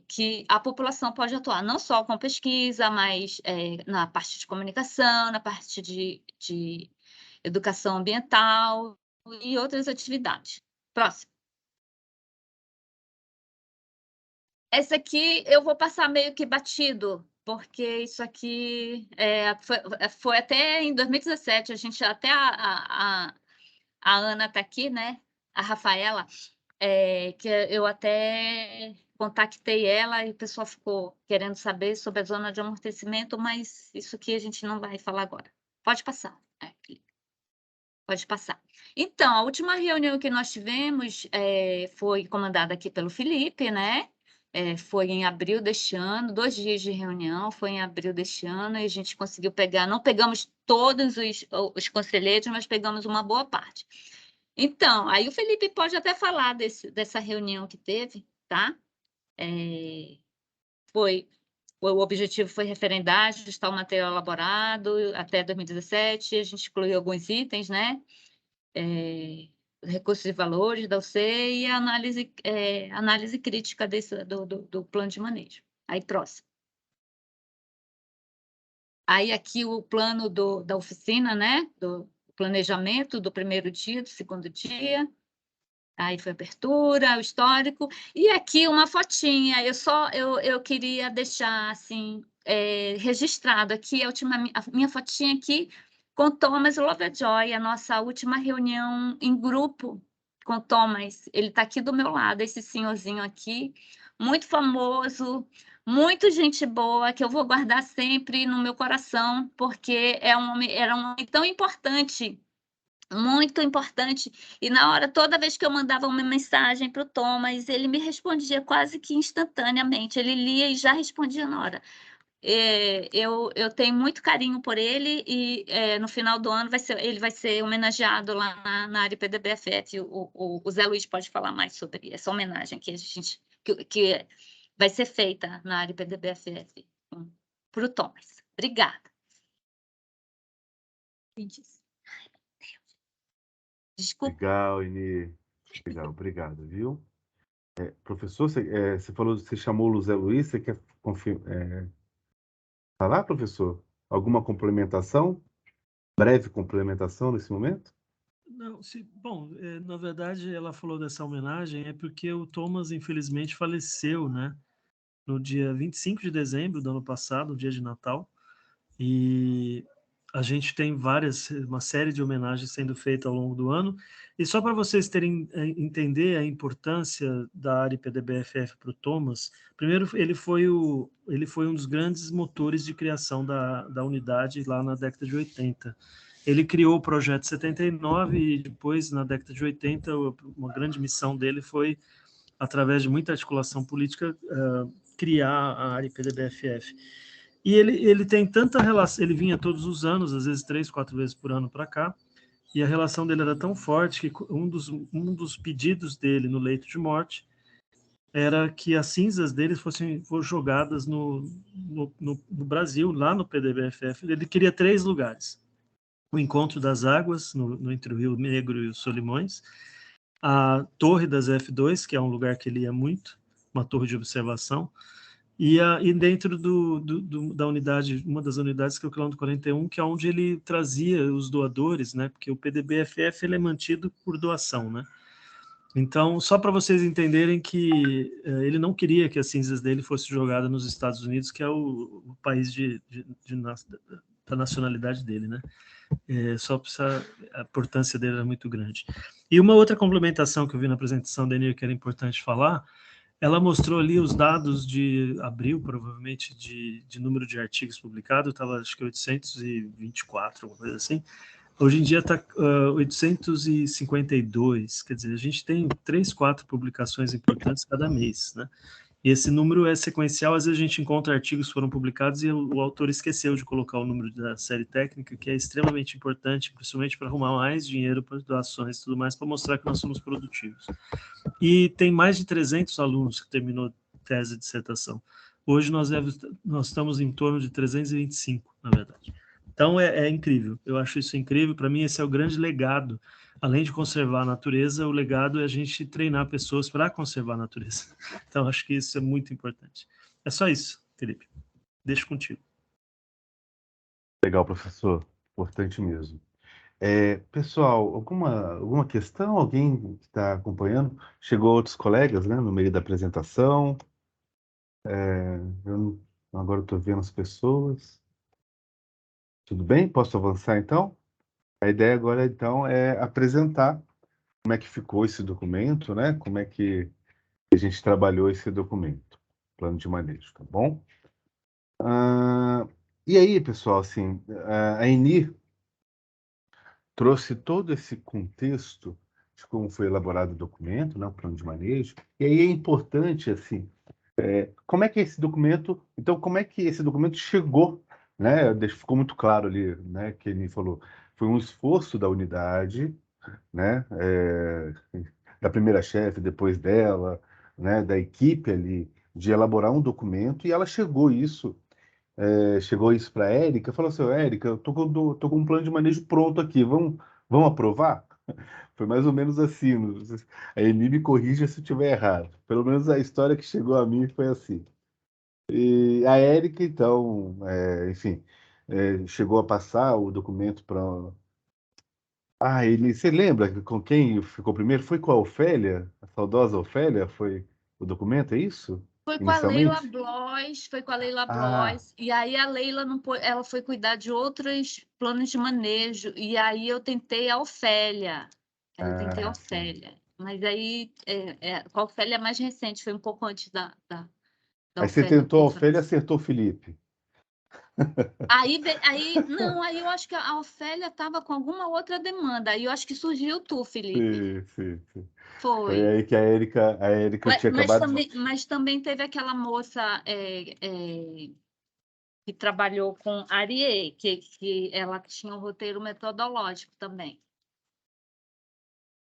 que a população pode atuar não só com pesquisa, mas na parte de comunicação, na parte de educação ambiental e outras atividades. Próximo. Essa aqui eu vou passar meio que batido, porque isso aqui foi até em 2017, a gente até a Ana está aqui, né? A Rafaela, que eu até contactei ela e o pessoal ficou querendo saber sobre a zona de amortecimento, mas isso aqui a gente não vai falar agora. Pode passar. Pode passar. Então, a última reunião que nós tivemos foi comandada aqui pelo Felipe, né? Foi em abril deste ano, 2 dias de reunião, foi em abril deste ano, e a gente conseguiu pegar, não pegamos todos os conselheiros, mas pegamos uma boa parte. Então, aí o Felipe pode até falar dessa reunião que teve, tá? O objetivo foi referendar, ajustar o material elaborado até 2017, a gente incluiu alguns itens, né? Recursos e valores da UC e a análise crítica do plano de manejo. Aí, próximo. Aí, aqui o plano da oficina, né? Do planejamento do primeiro dia, do segundo dia. Aí foi a abertura, o histórico. E aqui uma fotinha. Eu queria deixar assim, registrado aqui a minha fotinha aqui com Thomas Lovejoy, a nossa última reunião em grupo com Thomas. Ele está aqui do meu lado, esse senhorzinho aqui, muito famoso, muito gente boa, que eu vou guardar sempre no meu coração, porque era um homem tão importante, muito importante. E na hora, toda vez que eu mandava uma mensagem para o Thomas, ele me respondia quase que instantaneamente. Ele lia e já respondia na hora. Eu tenho muito carinho por ele e no final do ano ele vai ser homenageado lá na área PDBFF. O Zé Luiz pode falar mais sobre essa homenagem que vai ser feita na área PDBFF para o Thomas. Obrigada. Desculpa. Legal, Inê. Legal, obrigado, viu? Professor, você falou, você chamou o Zé Luiz, você quer falar, professor? Alguma complementação? Breve complementação nesse momento? Não, bom, na verdade, ela falou dessa homenagem porque o Thomas, infelizmente, faleceu, né? No dia 25 de dezembro do ano passado, no dia de Natal, e a gente tem uma série de homenagens sendo feitas ao longo do ano. E só para vocês entender a importância da área PDBFF para o Thomas, primeiro, ele foi um dos grandes motores de criação da unidade lá na década de 80. Ele criou o projeto 79 e depois, na década de 80, uma grande missão dele foi, através de muita articulação política, criar a área PDBFF. E ele tem tanta relação, ele vinha todos os anos, às vezes 3, 4 vezes por ano para cá, e a relação dele era tão forte que um dos pedidos dele no leito de morte era que as cinzas dele fossem jogadas no Brasil, lá no PDBFF. Ele queria 3 lugares. O Encontro das Águas, entre o Rio Negro e os Solimões, a Torre das F2, que é um lugar que ele ia muito, uma torre de observação, e dentro da unidade, uma das unidades, que é o quilômetro 41, que é onde ele trazia os doadores, né? Porque o PDBFF ele é mantido por doação, né? Então, só para vocês entenderem que ele não queria que as cinzas dele fossem jogadas nos Estados Unidos, que é o país da nacionalidade dele, né? A importância dele era muito grande. E uma outra complementação que eu vi na apresentação da Enir, que era importante falar, ela mostrou ali os dados de abril, provavelmente, de número de artigos publicados, estava acho que 824, uma coisa assim. Hoje em dia está 852, quer dizer, a gente tem 3, 4 publicações importantes cada mês, né? E esse número é sequencial, às vezes a gente encontra artigos que foram publicados e o autor esqueceu de colocar o número da série técnica, que é extremamente importante, principalmente para arrumar mais dinheiro para doações e tudo mais, para mostrar que nós somos produtivos. E tem mais de 300 alunos que tese de dissertação. Hoje nós estamos em torno de 325, na verdade. Então é incrível, eu acho isso incrível. Para mim esse é o grande legado. Além de conservar a natureza, o legado é a gente treinar pessoas para conservar a natureza. Então acho que isso é muito importante. É só isso, Felipe. Deixo contigo. Legal, professor. Importante mesmo. Pessoal, alguma questão? Alguém que está acompanhando? Chegou outros colegas, né, no meio da apresentação. Agora estou vendo as pessoas. Tudo bem? Posso avançar, então? A ideia agora, então, é apresentar como é que ficou esse documento, né? Como é que a gente trabalhou esse documento, plano de manejo, tá bom? E aí, pessoal, assim, a ENI trouxe todo esse contexto de como foi elaborado o documento, né, o plano de manejo. E aí é importante, assim, como é que esse documento, então, como é que esse documento chegou, né? Ficou muito claro ali, né, que ele falou, foi um esforço da unidade, né, da primeira chefe, depois dela, né, da equipe ali, de elaborar um documento, e ela chegou isso para a Érica, falou assim, Érica, eu tô com um plano de manejo pronto aqui, vamos aprovar? Foi mais ou menos assim, a Eni me corrija se eu estiver errado. Pelo menos a história que chegou a mim foi assim. E a Érica, então, enfim, chegou a passar o documento para... você lembra com quem ficou primeiro? Foi com a Ofélia? A saudosa Ofélia foi o documento, é isso? Foi com a Leila Inicialmente? Blois, e aí a Leila não pôde, ela foi cuidar de outros planos de manejo, e aí eu tentei a Ofélia. Sim. Mas aí com a Ofélia mais recente, foi um pouco antes da Aí você Ofélia. tentou a Ofélia e acertou o Felipe. Não, aí eu acho que a Ofélia estava com alguma outra demanda, aí eu acho que surgiu tu, Felipe. Sim. Foi Foi. aí que a Érica tinha acabado. Mas também teve aquela moça que trabalhou com Ariê, que ela tinha um roteiro metodológico também.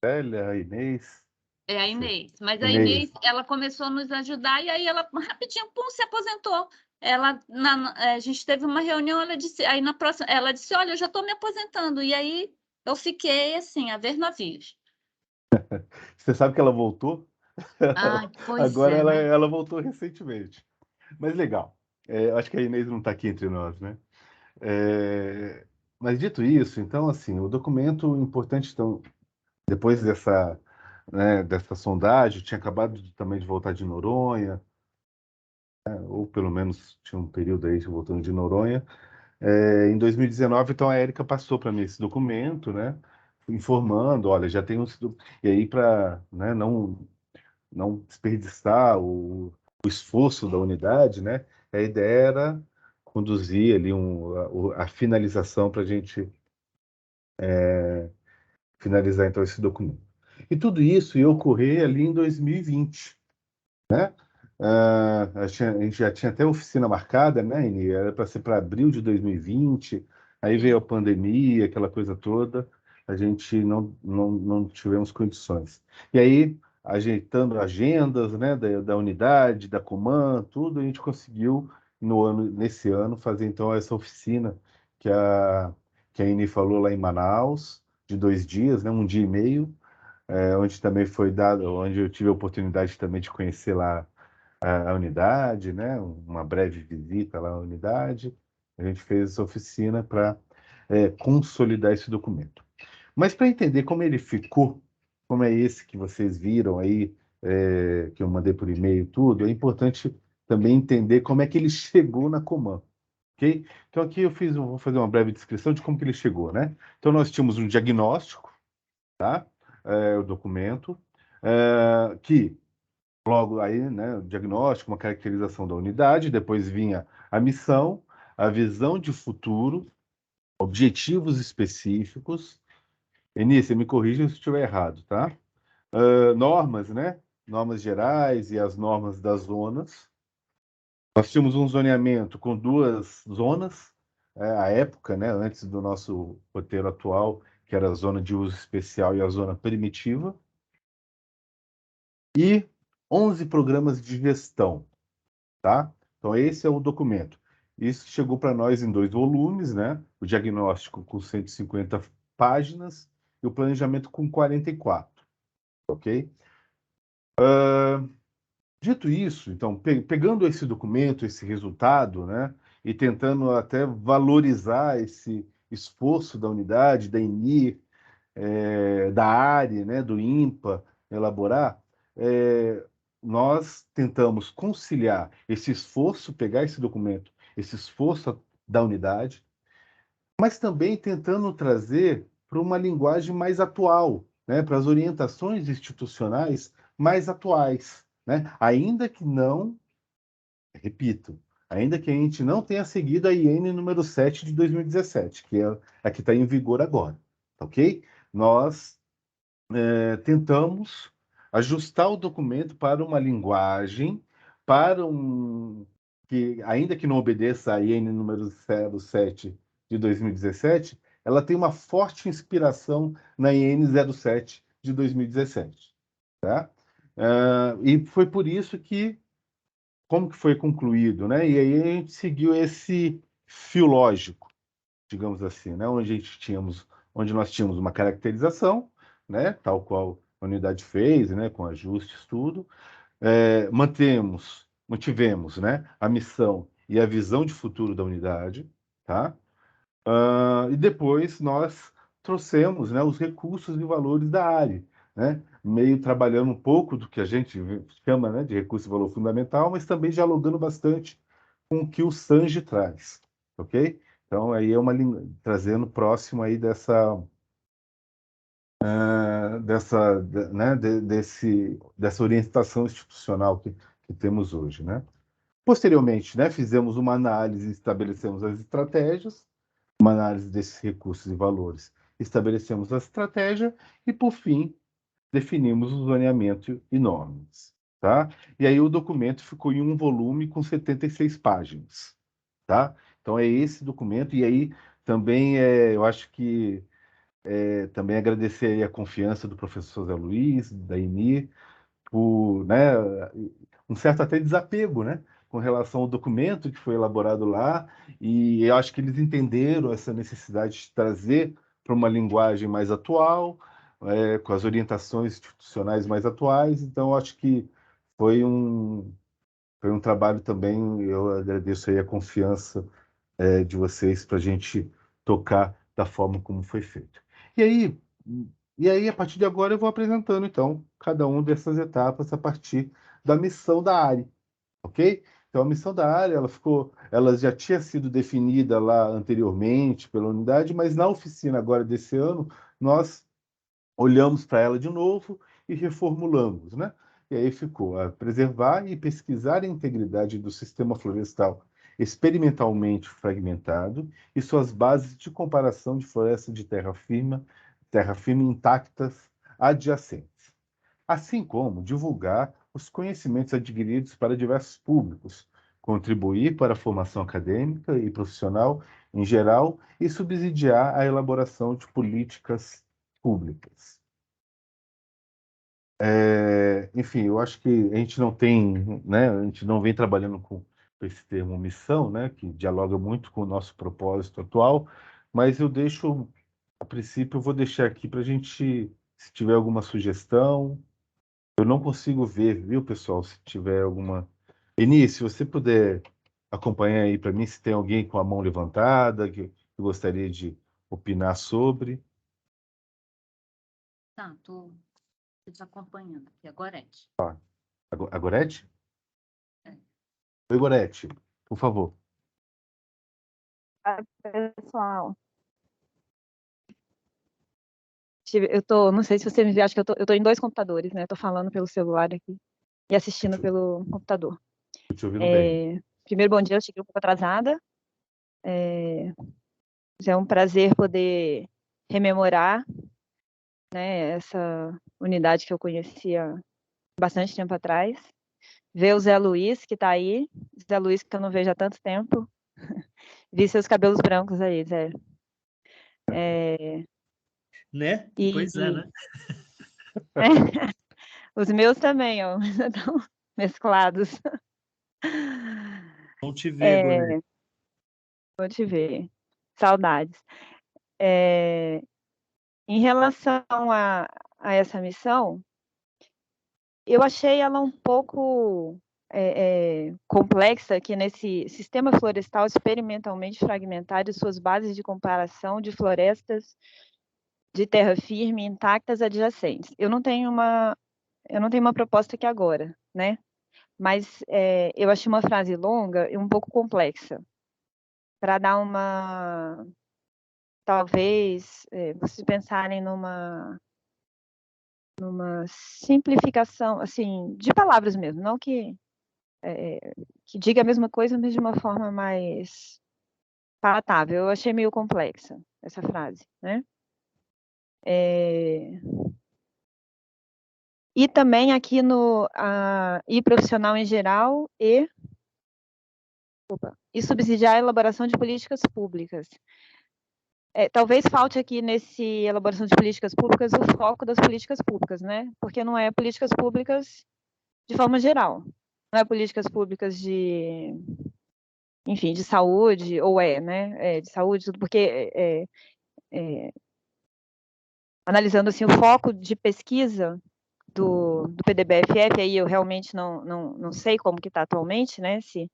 Velha, a Inês. É a Inês. Mas a Inês. Inês, ela começou a nos ajudar e aí ela rapidinho, pum, se aposentou. A gente teve uma reunião, ela disse, aí na próxima, ela disse, olha, eu já estou me aposentando. E aí eu fiquei assim, a ver navios. Você sabe que ela voltou? Ah, pois Agora é, né? ela voltou recentemente. Mas legal. Acho que a Inês não está aqui entre nós, né? Mas dito isso, então, assim, o documento importante, então, depois dessa sondagem, tinha acabado também de voltar de Noronha, né, ou pelo menos tinha um período aí voltando de Noronha. Em 2019, então, a Érica passou para mim esse documento, né, informando, olha, já tem e aí para, né, não desperdiçar o esforço da unidade, né, a ideia era conduzir ali a finalização para a gente finalizar então esse documento. E tudo isso ia ocorrer ali em 2020, né? A gente já tinha até oficina marcada, né, Eni? Era para ser para abril de 2020, aí veio a pandemia, aquela coisa toda, a gente não tivemos condições. E aí, ajeitando agendas, né, da unidade, da Coman, tudo, a gente conseguiu, nesse ano, fazer então essa oficina que a Eni falou lá em Manaus, de 2 dias, né, um dia e meio, onde também foi dado, onde eu tive a oportunidade também de conhecer lá a unidade, né? Uma breve visita lá à unidade. A gente fez essa oficina para consolidar esse documento. Mas para entender como ele ficou, como é esse que vocês viram aí, que eu mandei por e-mail tudo, é importante também entender como é que ele chegou na Coman. Ok? Então aqui vou fazer uma breve descrição de como que ele chegou, né? Então nós tínhamos um diagnóstico, tá? O documento, que logo aí, né, o diagnóstico, uma caracterização da unidade, depois vinha a missão, a visão de futuro, objetivos específicos. Enícia, me corrija se eu estiver errado, tá? Normas, né? Normas gerais e as normas das zonas. Nós tínhamos um zoneamento com 2 zonas, à época, né, antes do nosso roteiro atual, que era a zona de uso especial e a zona primitiva. E 11 programas de gestão, tá? Então, esse é o documento. Isso chegou para nós em 2 volumes, né? O diagnóstico com 150 páginas e o planejamento com 44, ok? Dito isso, então, pegando esse documento, esse resultado, né, e tentando até valorizar esse esforço da unidade, da INI, da ARE, né, do INPA, elaborar, nós tentamos conciliar esse esforço, pegar esse documento, esse esforço da unidade, mas também tentando trazer para uma linguagem mais atual, né, para as orientações institucionais mais atuais, né, ainda que não, repito, ainda que a gente não tenha seguido a IN número 7 de 2017, que é a que está em vigor agora, ok? Nós tentamos ajustar o documento para uma linguagem, para que, ainda que não obedeça a IN número 07 de 2017, ela tem uma forte inspiração na IN 07 de 2017. Tá? E foi por isso que, como que foi concluído, né? E aí a gente seguiu esse fio lógico, digamos assim, né? Onde nós tínhamos uma caracterização, né? Tal qual a unidade fez, né? Com ajustes, tudo. Mantivemos, né? A missão e a visão de futuro da unidade, tá? E depois nós trouxemos, né, os recursos e valores da área, né? Meio trabalhando um pouco do que a gente chama, né, de recurso e valor fundamental, mas também dialogando bastante com o que o Sanji traz, ok? Então, aí é trazendo próximo aí dessa orientação institucional que temos hoje, né? Posteriormente, né, fizemos uma análise, estabelecemos as estratégias, uma análise desses recursos e valores, estabelecemos a estratégia e, por fim, definimos o zoneamento e normas, tá? E aí o documento ficou em um volume com 76 páginas, tá? Então é esse documento, e aí também eu acho que também agradecer aí a confiança do professor Zé Luiz, da INI, por, né, um certo até desapego, né, com relação ao documento que foi elaborado lá, e eu acho que eles entenderam essa necessidade de trazer para uma linguagem mais atual, com as orientações institucionais mais atuais, então eu acho que foi um trabalho também, eu agradeço aí a confiança de vocês para a gente tocar da forma como foi feito. E aí, a partir de agora, eu vou apresentando, então, cada uma dessas etapas a partir da missão da área, ok? Então, a missão da área, ela já tinha sido definida lá anteriormente pela unidade, mas na oficina agora desse ano, nós olhamos para ela de novo e reformulamos, né? E aí ficou a preservar e pesquisar a integridade do sistema florestal experimentalmente fragmentado e suas bases de comparação de floresta de terra firme intactas adjacentes, assim como divulgar os conhecimentos adquiridos para diversos públicos, contribuir para a formação acadêmica e profissional em geral e subsidiar a elaboração de políticas públicas. Enfim, eu acho que a gente não tem, né, a gente não vem trabalhando com esse termo missão, né, que dialoga muito com o nosso propósito atual, mas eu deixo, a princípio, eu vou deixar aqui para a gente, se tiver alguma sugestão, eu não consigo ver, viu, pessoal, se tiver alguma... Eni, se você puder acompanhar aí para mim, se tem alguém com a mão levantada que gostaria de opinar sobre. Tá, estou acompanhando aqui, a Gorete. A Gorete? É. Oi, Gorete, por favor. Pessoal, não sei se você me vê, acho que eu tô em 2 computadores, né? Eu tô falando pelo celular aqui e assistindo pelo computador. Estou te ouvindo bem. Primeiro, bom dia, eu cheguei um pouco atrasada. É um prazer poder rememorar, né, essa unidade que eu conhecia bastante tempo atrás. Ver o Zé Luiz, que está aí, Zé Luiz que eu não vejo há tanto tempo. Vi seus cabelos brancos aí, Zé. Né? Pois é, né? Os meus também, ó, estão mesclados. Bom te ver, Gorete. Vou te ver. Saudades. Em relação a essa missão, eu achei ela um pouco complexa aqui nesse sistema florestal experimentalmente fragmentado e suas bases de comparação de florestas de terra firme intactas adjacentes. Eu não tenho uma proposta aqui agora, né? Mas eu achei uma frase longa e um pouco complexa, para dar uma... Talvez vocês pensarem numa simplificação, assim, de palavras mesmo, não que diga a mesma coisa, mas de uma forma mais palatável. Eu achei meio complexa essa frase, né? E também aqui no e profissional em geral e subsidiar a elaboração de políticas públicas. Talvez falte aqui nesse elaboração de políticas públicas o foco das políticas públicas, né? Porque não é políticas públicas de forma geral. Não é políticas públicas de, enfim, de saúde, ou né? De saúde, tudo, porque analisando assim, o foco de pesquisa do PDBFF, aí eu realmente não sei como que está atualmente, né? Se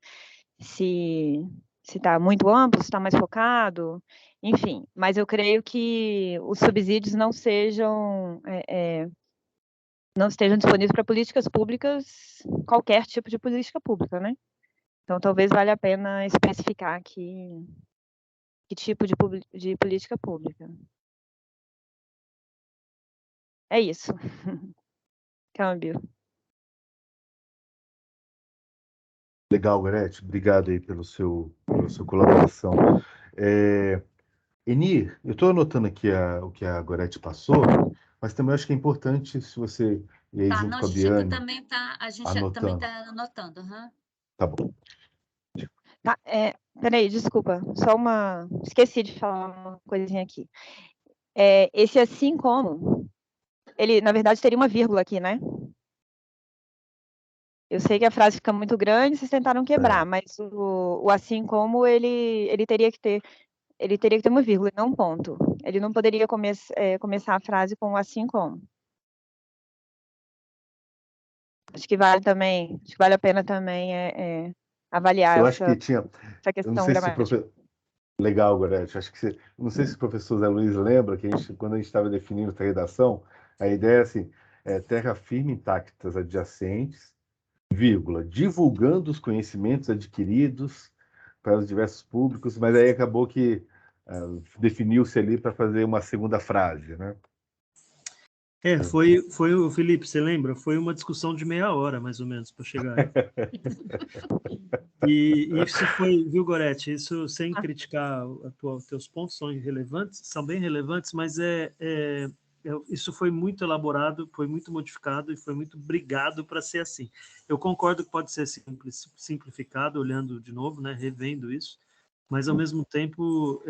está muito amplo, se está mais focado, enfim, mas eu creio que os subsídios não estejam disponíveis para políticas públicas, qualquer tipo de política pública, né? Então, talvez valha a pena especificar aqui que tipo de política pública. É isso. Câmbio. Legal, Gorete. Obrigado aí pela sua colaboração. Enir, eu estou anotando aqui o que a Gorete passou, mas também acho que é importante se você, e aí junto com a Biane, a gente também está anotando. Tá bom. Tá, peraí, desculpa, esqueci de falar uma coisinha aqui. Esse assim como, ele, na verdade, teria uma vírgula aqui, né? Eu sei que a frase fica muito grande, vocês tentaram quebrar, mas o assim como, ele teria que ter uma vírgula, não um ponto. Ele não poderia começar a frase com assim como. Acho que vale a pena também avaliar Eu acho que essa questão não sei se gramática. Legal, Gorete. Acho que não sei se o professor Zé Luiz lembra que quando a gente estava definindo essa redação, a ideia é assim, terra firme intactas adjacentes, vírgula, divulgando os conhecimentos adquiridos para os diversos públicos, mas aí acabou que definiu-se ali para fazer uma segunda frase, né? Foi o Felipe, você lembra? Foi uma discussão de meia hora, mais ou menos, para chegar aí. E isso foi, viu, Gorete? Isso sem criticar os teus pontos, são bem relevantes, mas isso foi muito elaborado, foi muito modificado e foi muito brigado para ser assim. Eu concordo que pode ser simplificado, olhando de novo, né, revendo isso, mas ao mesmo tempo,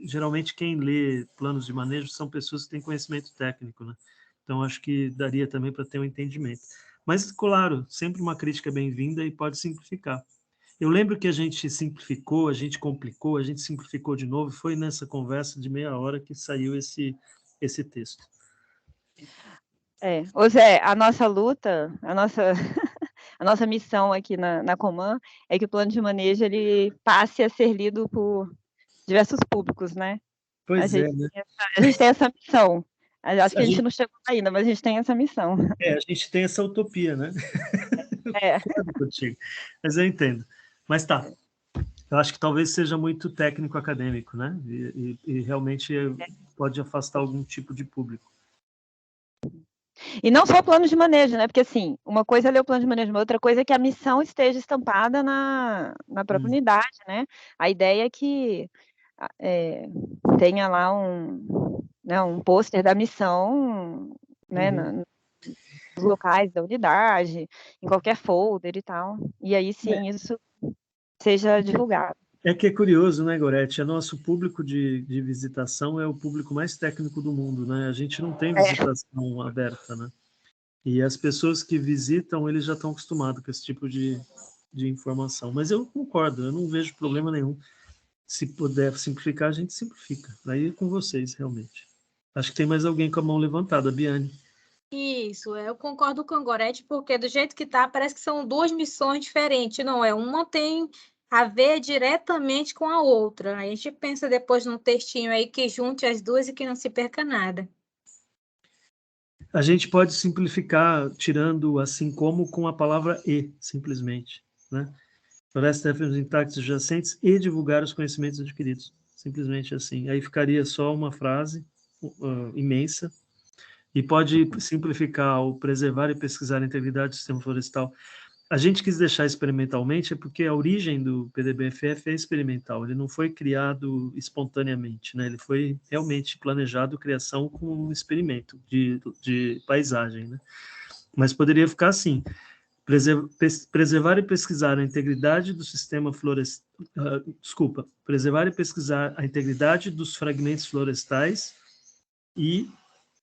geralmente quem lê planos de manejo são pessoas que têm conhecimento técnico, né? Então acho que daria também para ter um entendimento. Mas, claro, sempre uma crítica bem-vinda e pode simplificar. Eu lembro que a gente simplificou, a gente complicou, a gente simplificou de novo, foi nessa conversa de meia hora que saiu esse texto. Ô Zé, a nossa luta, a nossa missão aqui na Coman é que o plano de manejo ele passe a ser lido por diversos públicos, né? Pois né? A gente tem essa missão. Acho que a gente não chegou ainda, mas a gente tem essa missão. A gente tem essa utopia, né? Mas eu entendo. Mas tá. Eu acho que talvez seja muito técnico-acadêmico, né? E realmente pode afastar algum tipo de público. E não só o plano de manejo, né? Porque, assim, uma coisa é ler o plano de manejo, uma outra coisa é que a missão esteja estampada na própria unidade, né? A ideia é que tenha lá um pôster da missão, né? Nos locais da unidade, em qualquer folder e tal. E aí, sim, isso seja divulgado. É que é curioso, né, Gorete? Nosso público de visitação é o público mais técnico do mundo, né? A gente não tem visitação aberta, né? E as pessoas que visitam, eles já estão acostumados com esse tipo de informação. Mas eu concordo, eu não vejo problema nenhum. Se puder simplificar, a gente simplifica. Aí é com vocês, realmente. Acho que tem mais alguém com a mão levantada, Biane. Isso, eu concordo com o Gorete, porque do jeito que tá, parece que são duas missões diferentes, não é? Uma tem a ver diretamente com a outra. A gente pensa depois num textinho aí que junte as duas e que não se perca nada. A gente pode simplificar tirando assim como com a palavra e, simplesmente, né? Floresta intactos adjacentes e divulgar os conhecimentos adquiridos. Simplesmente assim. Aí ficaria só uma frase imensa. E pode simplificar o preservar e pesquisar a integridade do sistema florestal. A gente quis deixar experimentalmente porque a origem do PDB-FF é experimental, ele não foi criado espontaneamente, né? Ele foi realmente planejado criação com um experimento de paisagem, né? Mas poderia ficar assim, preservar e pesquisar a integridade do sistema florestal, preservar e pesquisar a integridade dos fragmentos florestais e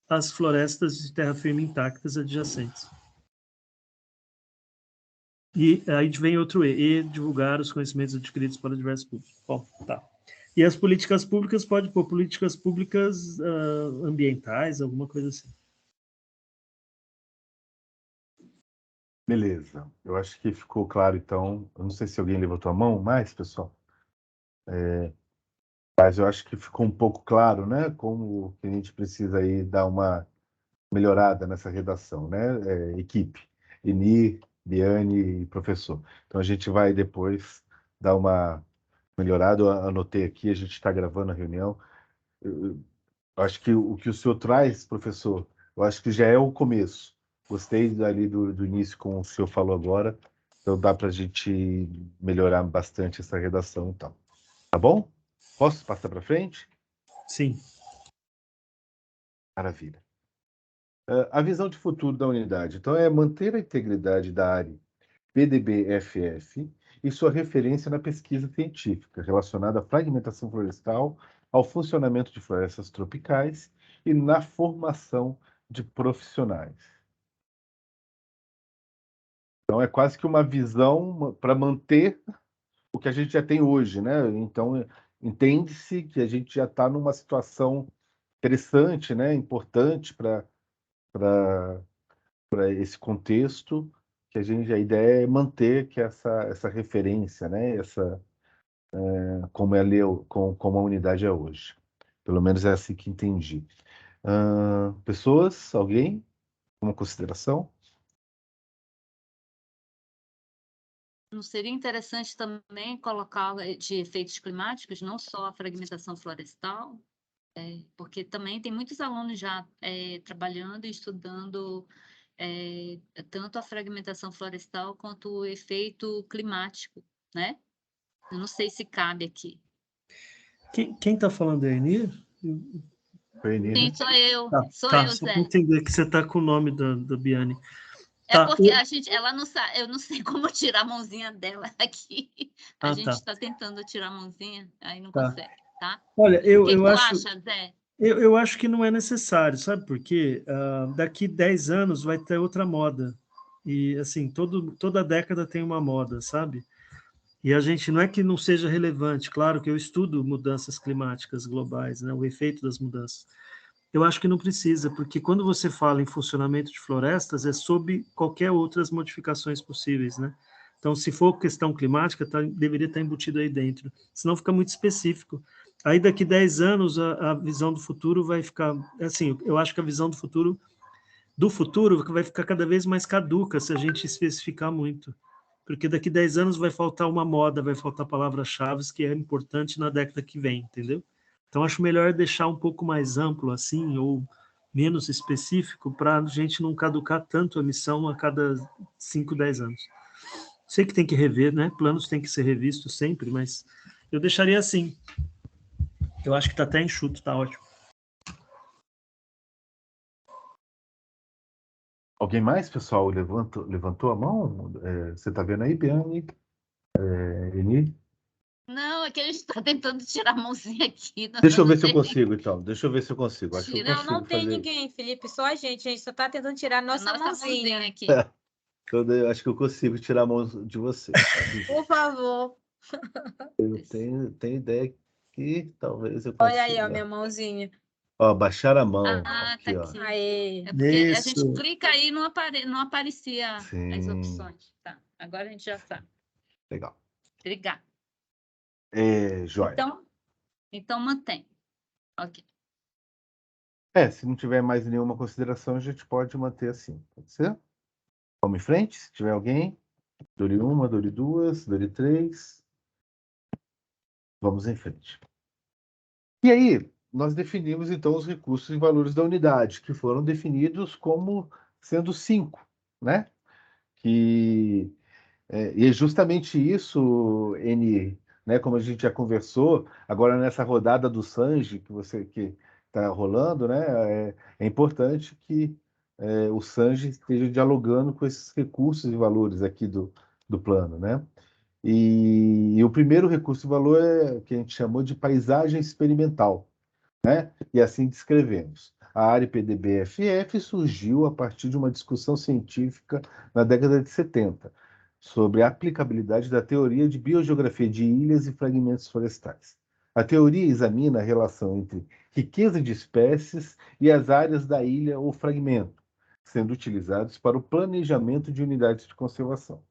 as florestas de terra firme intactas adjacentes. E aí vem outro E, divulgar os conhecimentos adquiridos para diversos públicos. Bom, tá. E as políticas públicas, pode pôr políticas públicas ambientais, alguma coisa assim. Beleza. Eu acho que ficou claro, então. Eu não sei se alguém levantou a mão mais, pessoal. Mas eu acho que ficou um pouco claro, né? Como que a gente precisa aí dar uma melhorada nessa redação, né? Equipe, Eni, Biane e professor. Então a gente vai depois dar uma melhorada. Eu anotei aqui, a gente está gravando a reunião. Eu acho que o que o senhor traz, professor, eu acho que já é o começo. Gostei ali do início, como o senhor falou agora. Então dá para a gente melhorar bastante essa redação, então. Tá bom? Posso passar para frente? Sim. Maravilha. A visão de futuro da unidade. Então, é manter a integridade da área PDB-FF e sua referência na pesquisa científica relacionada à fragmentação florestal, ao funcionamento de florestas tropicais e na formação de profissionais. Então, é quase que uma visão para manter o que a gente já tem hoje, né? Então, entende-se que a gente já está numa situação interessante, né? Importante para esse contexto, que a ideia é manter que essa referência, né? Como como a unidade é hoje. Pelo menos é assim que entendi. Pessoas, alguém? Uma consideração? Não seria interessante também colocar de efeitos climáticos, não só a fragmentação florestal, porque também tem muitos alunos já trabalhando e estudando tanto a fragmentação florestal quanto o efeito climático, né? Eu não sei se cabe aqui. Quem está falando é a Eni? Foi Eni, Sim, né? sou eu. Sou Tá, eu, só Zé. para entender que você está com o nome da Biane. É Tá. porque ela não sabe, eu não sei como tirar a mãozinha dela aqui. A gente está tentando tirar a mãozinha, aí não consegue, tá? Olha, O que tu acha, Zé? Eu acho que não é necessário, sabe por quê? Daqui 10 anos vai ter outra moda. E, assim, toda década tem uma moda, sabe? E a gente não é que não seja relevante, claro que eu estudo mudanças climáticas globais, né? O efeito das mudanças. Eu acho que não precisa, porque quando você fala em funcionamento de florestas, é sob qualquer outras modificações possíveis, né? Então, se for questão climática, deveria estar embutido aí dentro, senão fica muito específico. Aí, daqui 10 anos, a visão do futuro vai ficar... Assim, eu acho que a visão do futuro vai ficar cada vez mais caduca se a gente especificar muito. Porque daqui 10 anos vai faltar uma moda, vai faltar palavras-chave que é importante na década que vem, entendeu? Então, acho melhor deixar um pouco mais amplo, assim, ou menos específico, para a gente não caducar tanto a missão a cada 5, 10 anos. Sei que tem que rever, né? Planos têm que ser revistos sempre, mas eu deixaria assim. Eu acho que está até enxuto, tá ótimo. Alguém mais, pessoal? Levantou a mão? Você está vendo aí, Biane? Eni? Não, é que a gente está tentando tirar a mãozinha aqui. Deixa eu ver se eu consigo, então. Deixa eu ver se eu consigo. Acho que eu Tira. consigo Não tem fazer. ninguém, Felipe, só a gente só está tentando tirar a nossa mãozinha. aqui. Eu acho que eu consigo tirar a mão de você. Por favor. Eu tenho ideia que talvez eu Olha aí, ó, consiga. minha mãozinha. Ó, baixar a mão. Ah, Aqui, tá ó. aqui. Aê. É porque a Isso. gente clica aí e não aparecia as Sim. opções. Tá, agora a gente já sabe. Legal. Obrigada. Joia. Então mantém. Ok. Se não tiver mais nenhuma consideração, a gente pode manter assim. Pode ser? Vamos em frente? Se tiver alguém. Dore 1, dore 2, dore 3. Vamos em frente. E aí, nós definimos, então, os recursos e valores da unidade, que foram definidos como sendo 5, né? E é justamente isso, N, né? Como a gente já conversou, agora nessa rodada do Sanji que está rolando, né? É importante que o Sanji esteja dialogando com esses recursos e valores aqui do plano, né? E o primeiro recurso e valor é que a gente chamou de paisagem experimental, né? E assim descrevemos. A área PDB-FF surgiu a partir de uma discussão científica na década de 70 sobre a aplicabilidade da teoria de biogeografia de ilhas e fragmentos florestais. A teoria examina a relação entre riqueza de espécies e as áreas da ilha ou fragmento, sendo utilizados para o planejamento de unidades de conservação.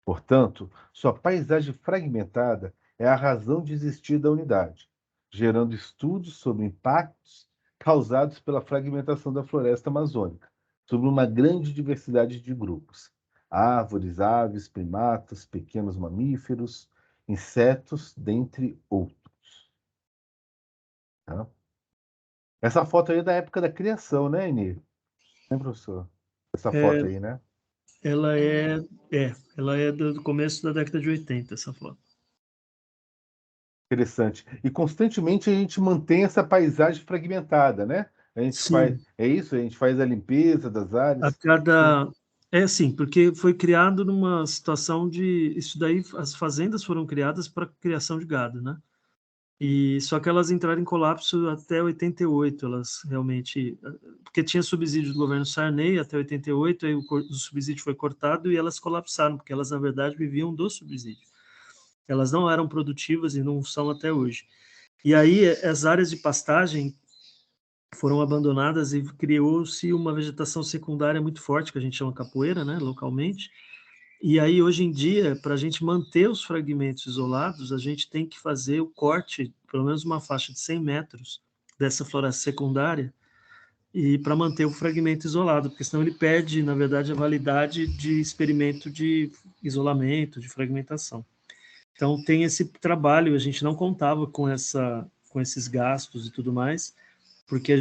Portanto, sua paisagem fragmentada é a razão de existir da unidade, gerando estudos sobre impactos causados pela fragmentação da floresta amazônica, sobre uma grande diversidade de grupos: árvores, aves, primatas, pequenos mamíferos, insetos, dentre outros. Tá? Essa foto aí é da época da criação, né, Eni? Né, professor? Essa foto aí, né? Ela é do começo da década de 80, essa foto. Interessante. E constantemente a gente mantém essa paisagem fragmentada, né? A gente faz, é isso? A gente faz a limpeza das áreas. É assim, porque foi criado numa situação isso daí, as fazendas foram criadas para criação de gado, né? E só que elas entraram em colapso até 88, elas realmente, porque tinha subsídio do governo Sarney até 88, aí o subsídio foi cortado e elas colapsaram, porque elas na verdade viviam do subsídio. Elas não eram produtivas e não são até hoje. E aí as áreas de pastagem foram abandonadas e criou-se uma vegetação secundária muito forte, que a gente chama capoeira, né, localmente. E aí, hoje em dia, para a gente manter os fragmentos isolados, a gente tem que fazer o corte, pelo menos uma faixa de 100 metros dessa floresta secundária, e para manter o fragmento isolado, porque senão ele perde, na verdade, a validade de experimento de isolamento, de fragmentação. Então, tem esse trabalho, a gente não contava com esses gastos e tudo mais, porque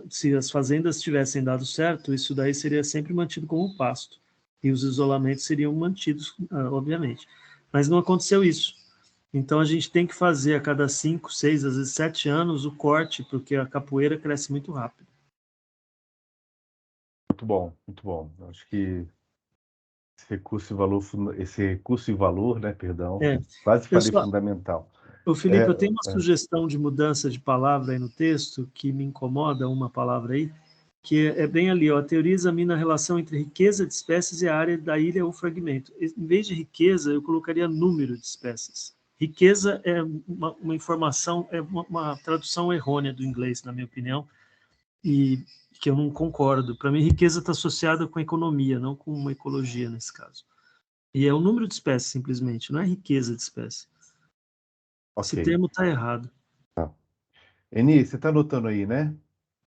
se as fazendas tivessem dado certo, isso daí seria sempre mantido como pasto, e os isolamentos seriam mantidos, obviamente. Mas não aconteceu isso. Então a gente tem que fazer a cada 5, 6, às vezes 7 anos o corte, porque a capoeira cresce muito rápido. Muito bom, muito bom. Acho que esse recurso e valor, né, perdão, quase falei fundamental. Ô, Felipe, eu tenho uma sugestão de mudança de palavra aí no texto que me incomoda, uma palavra aí, que é bem ali, ó, a teoria examina a relação entre riqueza de espécies e a área da ilha ou fragmento. Em vez de riqueza, eu colocaria número de espécies. Riqueza é uma informação, é uma tradução errônea do inglês, na minha opinião, e que eu não concordo. Para mim, riqueza está associada com economia, não com uma ecologia, nesse caso. E é o número de espécies, simplesmente, não é riqueza de espécies. Okay. Esse termo está errado. Tá. Eni, você está anotando aí, né?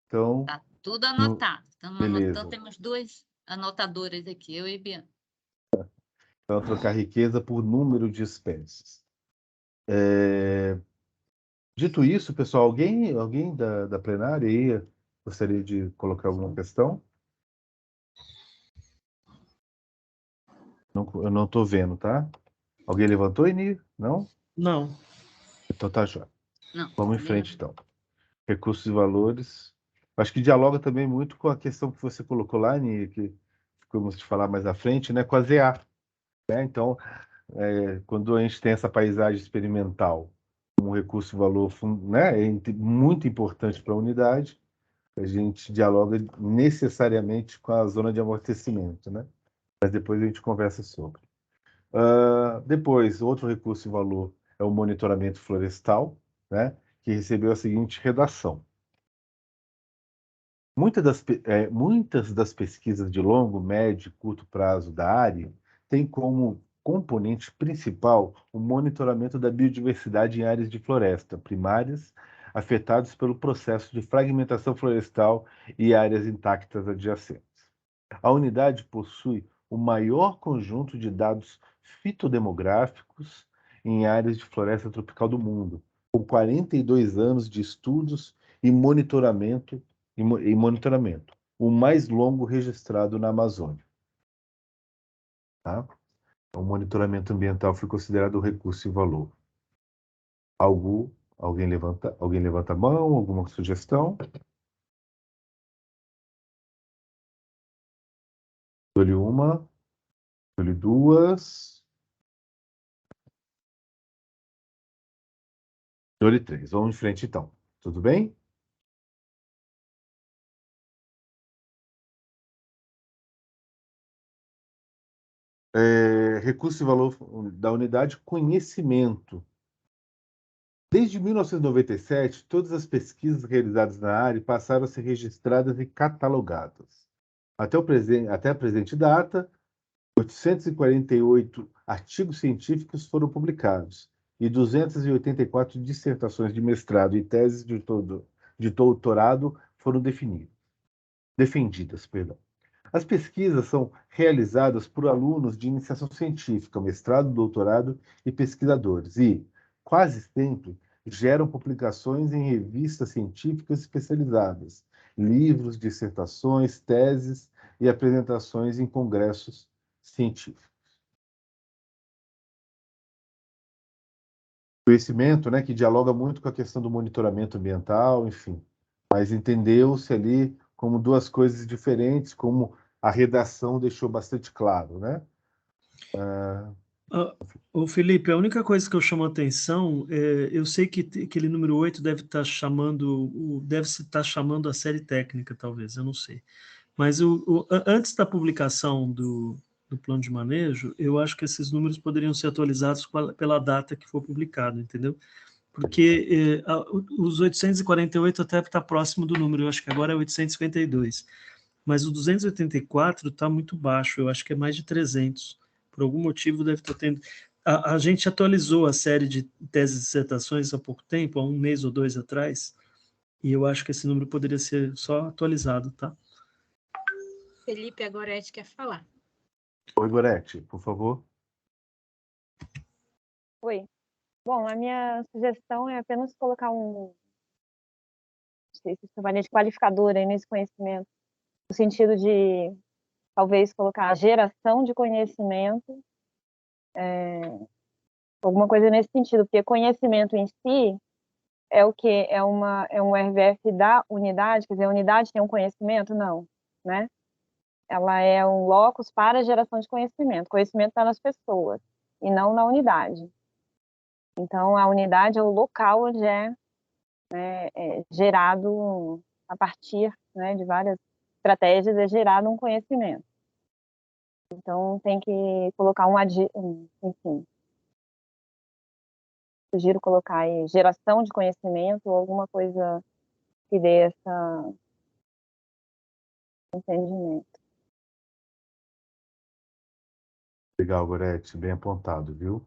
Então. Tá tudo anotado. Estamos beleza. Anotando, temos 2 anotadores aqui, eu e Biana. Então, trocar riqueza por número de espécies. Dito isso, pessoal, alguém da plenária aí gostaria de colocar alguma questão? Eu não estou vendo, tá? Alguém levantou, Eni? Não? Não. Então tá, jóia. Não. Vamos em frente, então. Recursos e valores. Acho que dialoga também muito com a questão que você colocou lá, Eni, que vamos te falar mais à frente, né? Com a ZA. Né? Então, quando a gente tem essa paisagem experimental como recurso e valor, né, muito importante para a unidade, a gente dialoga necessariamente com a zona de amortecimento, né? Mas depois a gente conversa sobre. Depois, outro recurso e valor é o monitoramento florestal, né, que recebeu a seguinte redação. Muitas das pesquisas de longo, médio e curto prazo da área têm como componente principal o monitoramento da biodiversidade em áreas de floresta primárias afetadas pelo processo de fragmentação florestal e áreas intactas adjacentes. A unidade possui o maior conjunto de dados fitodemográficos em áreas de floresta tropical do mundo, com 42 anos de estudos e monitoramento, o mais longo registrado na Amazônia. Tá? O monitoramento ambiental foi considerado um recurso e valor. Alguém levanta a mão, alguma sugestão? Dou-lhe uma, dou-lhe duas, dou-lhe três. Vamos em frente então. Tudo bem? Recurso e valor da unidade, conhecimento. Desde 1997, todas as pesquisas realizadas na área passaram a ser registradas e catalogadas. Até a presente data, 848 artigos científicos foram publicados e 284 dissertações de mestrado e teses de doutorado foram defendidas. As pesquisas são realizadas por alunos de iniciação científica, mestrado, doutorado e pesquisadores, e, quase sempre, geram publicações em revistas científicas especializadas, livros, dissertações, teses e apresentações em congressos científicos. Conhecimento, né, que dialoga muito com a questão do monitoramento ambiental, enfim, mas entendeu-se ali como duas coisas diferentes, como a redação deixou bastante claro, né? Ô Felipe, a única coisa que eu chamo a atenção, eu sei que aquele número 8 deve estar chamando a série técnica, talvez, eu não sei. Mas antes da publicação do plano de manejo, eu acho que esses números poderiam ser atualizados pela data que for publicado, entendeu? Porque os 848 até está próximo do número, eu acho que agora é 852. Mas o 284 está muito baixo, eu acho que é mais de 300. Por algum motivo deve estar tendo... A gente atualizou a série de teses e dissertações há pouco tempo, há um mês ou dois atrás, e eu acho que esse número poderia ser só atualizado, tá? Felipe, a Gorete quer falar. Oi, Gorete, por favor. Oi. Bom, a minha sugestão é apenas colocar não sei se chamaria de qualificador aí nesse conhecimento, no sentido de talvez colocar a geração de conhecimento, alguma coisa nesse sentido, porque conhecimento em si é o que é um RVF da unidade, quer dizer, a unidade tem um conhecimento? Não, né? Ela é um locus para a geração de conhecimento. Conhecimento está nas pessoas e não na unidade. Então, a unidade é o local onde é gerado, a partir, né, de várias estratégias, é gerado um conhecimento. Então, tem que colocar enfim, sugiro colocar aí geração de conhecimento ou alguma coisa que dê esse entendimento. Legal, Gorete, bem apontado, viu?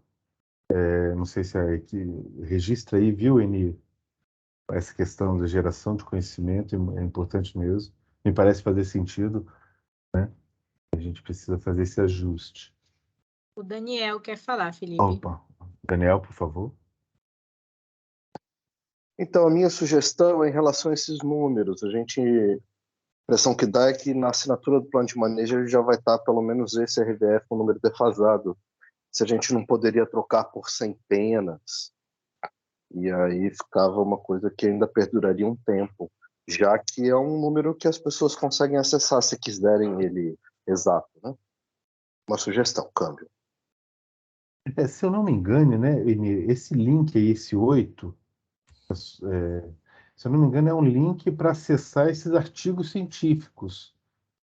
Não sei se é que registra aí, viu, Eni? Essa questão da geração de conhecimento é importante mesmo. Me parece fazer sentido, né? A gente precisa fazer esse ajuste. O Daniel quer falar, Felipe. Opa, Daniel, por favor. Então, a minha sugestão é em relação a esses números. A impressão que dá é que na assinatura do plano de manejo ele já vai estar pelo menos esse RVF, um número defasado. Se a gente não poderia trocar por centenas, e aí ficava uma coisa que ainda perduraria um tempo, já que é um número que as pessoas conseguem acessar se quiserem ele exato, né? Uma sugestão, câmbio. Se eu não me engano, né, Eni, esse link aí, esse 8, se eu não me engano, é um link para acessar esses artigos científicos.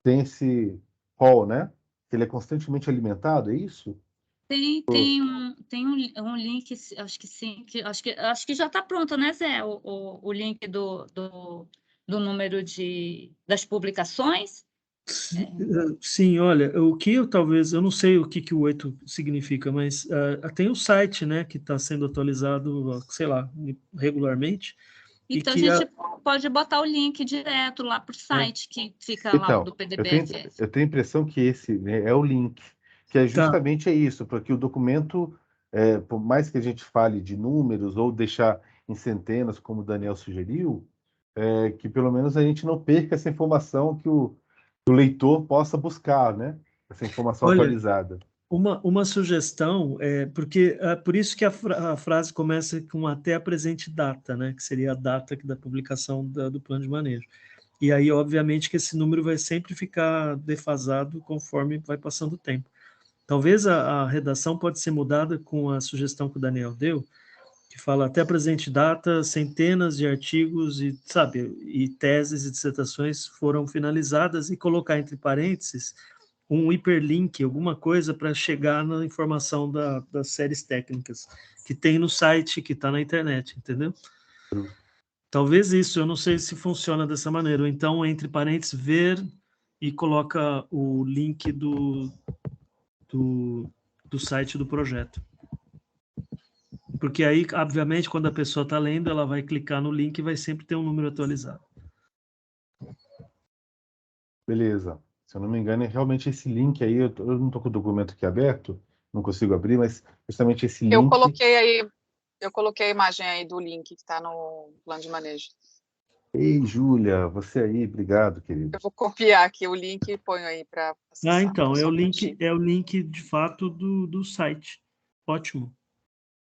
Tem esse hall, né? Ele é constantemente alimentado, é isso? Tem um link, acho que sim, acho que já está pronto, né, Zé? O link do número das publicações. Sim, olha, o que eu não sei o que o 8 significa, mas tem o site, né, que está sendo atualizado, sei lá, regularmente. Então, a gente pode botar o link direto lá para o site, que fica lá do PDBFF. Eu tenho a impressão que esse, né, é o link, que é justamente isso, porque o documento, por mais que a gente fale de números ou deixar em centenas, como o Daniel sugeriu, que pelo menos a gente não perca essa informação, que o leitor possa buscar, né? Essa informação atualizada. Uma sugestão, porque por isso que a frase começa com até a presente data, né? Que seria a data da publicação do plano de manejo. E aí, obviamente, que esse número vai sempre ficar defasado conforme vai passando o tempo. Talvez a redação pode ser mudada com a sugestão que o Daniel deu, que fala até a presente data, centenas de artigos e teses e dissertações foram finalizadas, e colocar entre parênteses um hiperlink, alguma coisa para chegar na informação das séries técnicas que tem no site, que está na internet, entendeu? Talvez isso, eu não sei se funciona dessa maneira, ou então, entre parênteses, ver e coloca o link do site do projeto. Porque aí, obviamente, quando a pessoa está lendo, ela vai clicar no link e vai sempre ter um número atualizado. Beleza. Se eu não me engano, é realmente esse link aí, eu não estou com o documento aqui aberto, não consigo abrir, mas justamente esse link... Eu coloquei a imagem aí do link que está no plano de manejo. Ei, Júlia, você aí, obrigado, querido. Eu vou copiar aqui o link e ponho aí para acessar. Então, é o link de fato do site. Ótimo.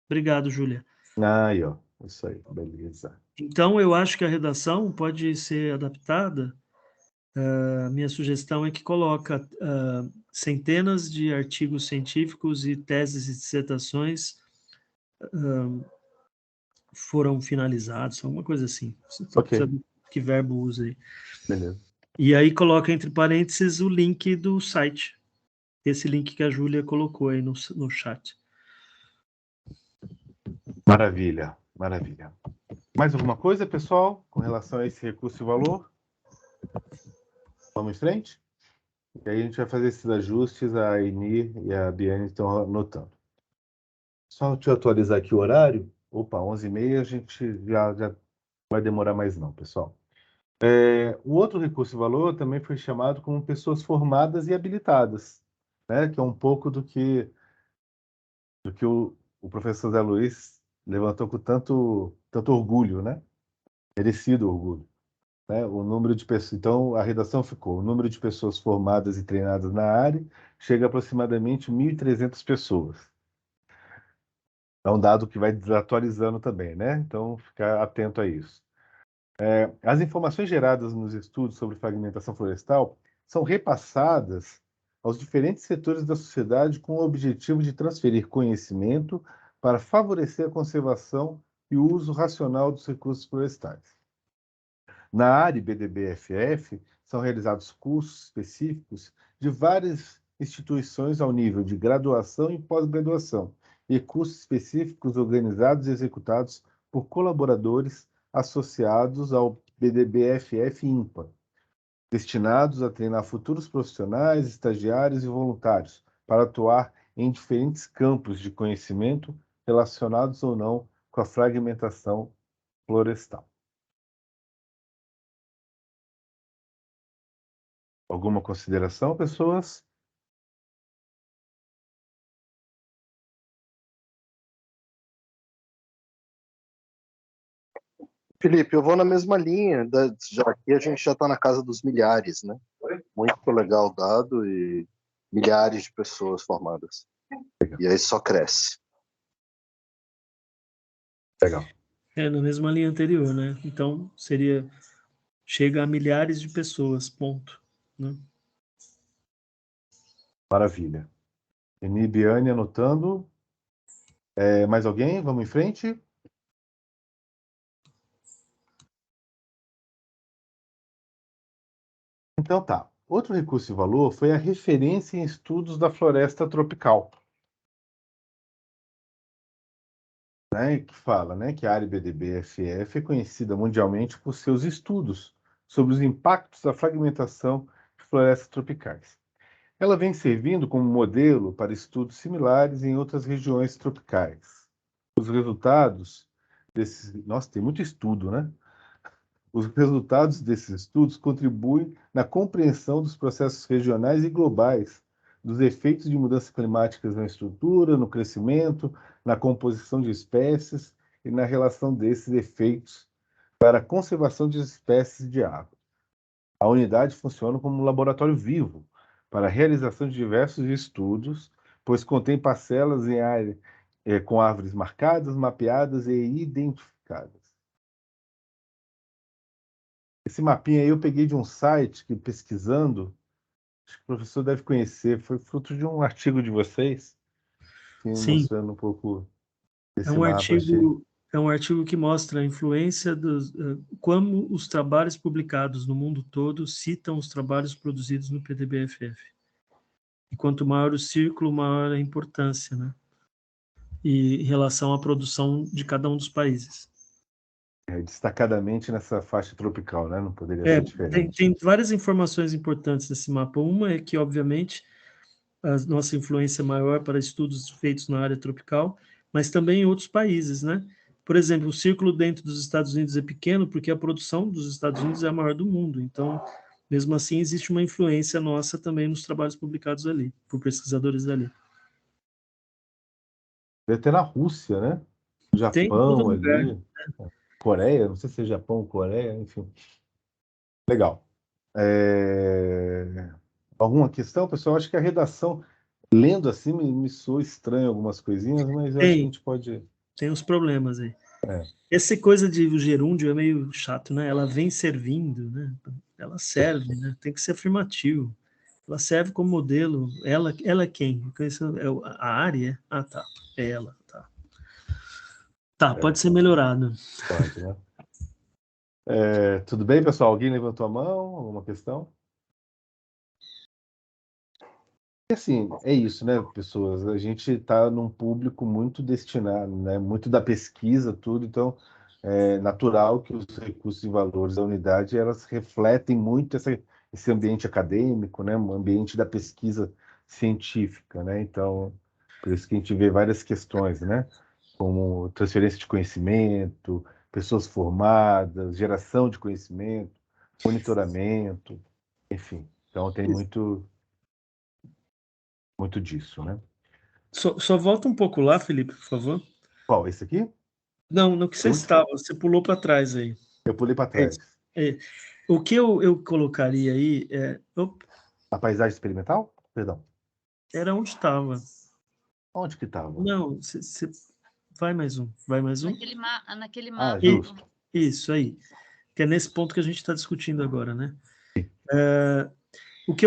Obrigado, Júlia. Aí, ó, isso aí, beleza. Então, eu acho que a redação pode ser adaptada. A minha sugestão é que coloca centenas de artigos científicos e teses e dissertações foram finalizados, alguma coisa assim. Ok. Sabe que verbo usa aí. Beleza. E aí coloca entre parênteses o link do site. Esse link que a Júlia colocou aí no chat. Maravilha, maravilha. Mais alguma coisa, pessoal, com relação a esse recurso e valor? Vamos em frente? E aí a gente vai fazer esses ajustes, a Eni e a Biane estão anotando. Só te atualizar aqui o horário. Opa, 11h30 a gente já vai demorar mais não, pessoal. O outro recurso e valor também foi chamado como pessoas formadas e habilitadas, né? Que é um pouco do que o professor Zé Luiz levantou com tanto orgulho, né? Merecido orgulho. Né? O número de pessoas, então, a redação ficou: o número de pessoas formadas e treinadas na área chega a aproximadamente 1.300 pessoas. É um dado que vai desatualizando também, né? Então, ficar atento a isso. As informações geradas nos estudos sobre fragmentação florestal são repassadas aos diferentes setores da sociedade com o objetivo de transferir conhecimento para favorecer a conservação e o uso racional dos recursos florestais. Na área BDBFF, são realizados cursos específicos de várias instituições ao nível de graduação e pós-graduação, e cursos específicos organizados e executados por colaboradores associados ao BDBFF INPA, destinados a treinar futuros profissionais, estagiários e voluntários para atuar em diferentes campos de conhecimento relacionados ou não com a fragmentação florestal. Alguma consideração, pessoas? Felipe, eu vou na mesma linha, já que a gente já está na casa dos milhares, né? Muito legal o dado e milhares de pessoas formadas. Legal. E aí só cresce. Legal. Na mesma linha anterior, né? Então, chega a milhares de pessoas, ponto. Né? Maravilha. Eni e Biane anotando. Mais alguém? Vamos em frente? Então tá. Outro recurso de valor foi a referência em estudos da floresta tropical, né, que fala, né, que a área IBDB-FF é conhecida mundialmente por seus estudos sobre os impactos da fragmentação de florestas tropicais. Ela vem servindo como modelo para estudos similares em outras regiões tropicais. Os resultados desses... Nossa, tem muito estudo, né? Os resultados desses estudos contribuem na compreensão dos processos regionais e globais, dos efeitos de mudanças climáticas na estrutura, no crescimento, na composição de espécies e na relação desses efeitos para a conservação de espécies de árvores. A unidade funciona como um laboratório vivo para a realização de diversos estudos, pois contém parcelas em área com árvores marcadas, mapeadas e identificadas. Esse mapinha aí eu peguei de um site que, pesquisando, acho que o professor deve conhecer, foi fruto de um artigo de vocês, Sim, mostrando um pouco é desse um mapa. Achei. artigo que mostra a influência como os trabalhos publicados no mundo todo citam os trabalhos produzidos no PDB-FF. E quanto maior o círculo, maior a importância, né? E em relação à produção de cada um dos países. Destacadamente nessa faixa tropical, né? Não poderia ser diferente. Tem várias informações importantes nesse mapa. Uma é que, obviamente, a nossa influência é maior para estudos feitos na área tropical, mas também em outros países, né? Por exemplo, o círculo dentro dos Estados Unidos é pequeno porque a produção dos Estados Unidos é a maior do mundo. Então, mesmo assim, existe uma influência nossa também nos trabalhos publicados ali, por pesquisadores ali. Deve ter na Rússia, né? Tem em todo Japão lugar. ali. Coreia, não sei se é Japão ou Coreia, enfim. Legal. Alguma questão, pessoal? Acho que a redação, lendo assim, me soa estranho algumas coisinhas, mas eu acho que a gente pode... Tem uns problemas aí. Essa coisa de gerúndio é meio chato, né? Ela vem servindo, né? Ela serve, né? Tem que ser afirmativo. Ela serve como modelo. Ela é quem? A área? Ah, tá. É ela, tá. Tá, pode ser melhorado. Pode, né? Tudo bem, pessoal? Alguém levantou a mão? Alguma questão? E assim, é isso, né, pessoas? A gente está num público muito destinado, né? Muito da pesquisa, tudo, então é natural que os recursos e valores da unidade elas refletem muito esse ambiente acadêmico, né? Um ambiente da pesquisa científica, né? Então, por isso que a gente vê várias questões, né? Como transferência de conhecimento, pessoas formadas, geração de conhecimento, monitoramento, enfim. Então tem muito disso, né? Só volta um pouco lá, Felipe, por favor. Qual, esse aqui? Não, no que você estava, você pulou para trás aí. Eu pulei para trás. O que eu colocaria aí A paisagem experimental? Perdão. Era onde estava. Onde que estava? Não, vai mais um. Vai mais um? Naquele mapa. Justo. Isso aí. Que é nesse ponto que a gente está discutindo agora, né? O que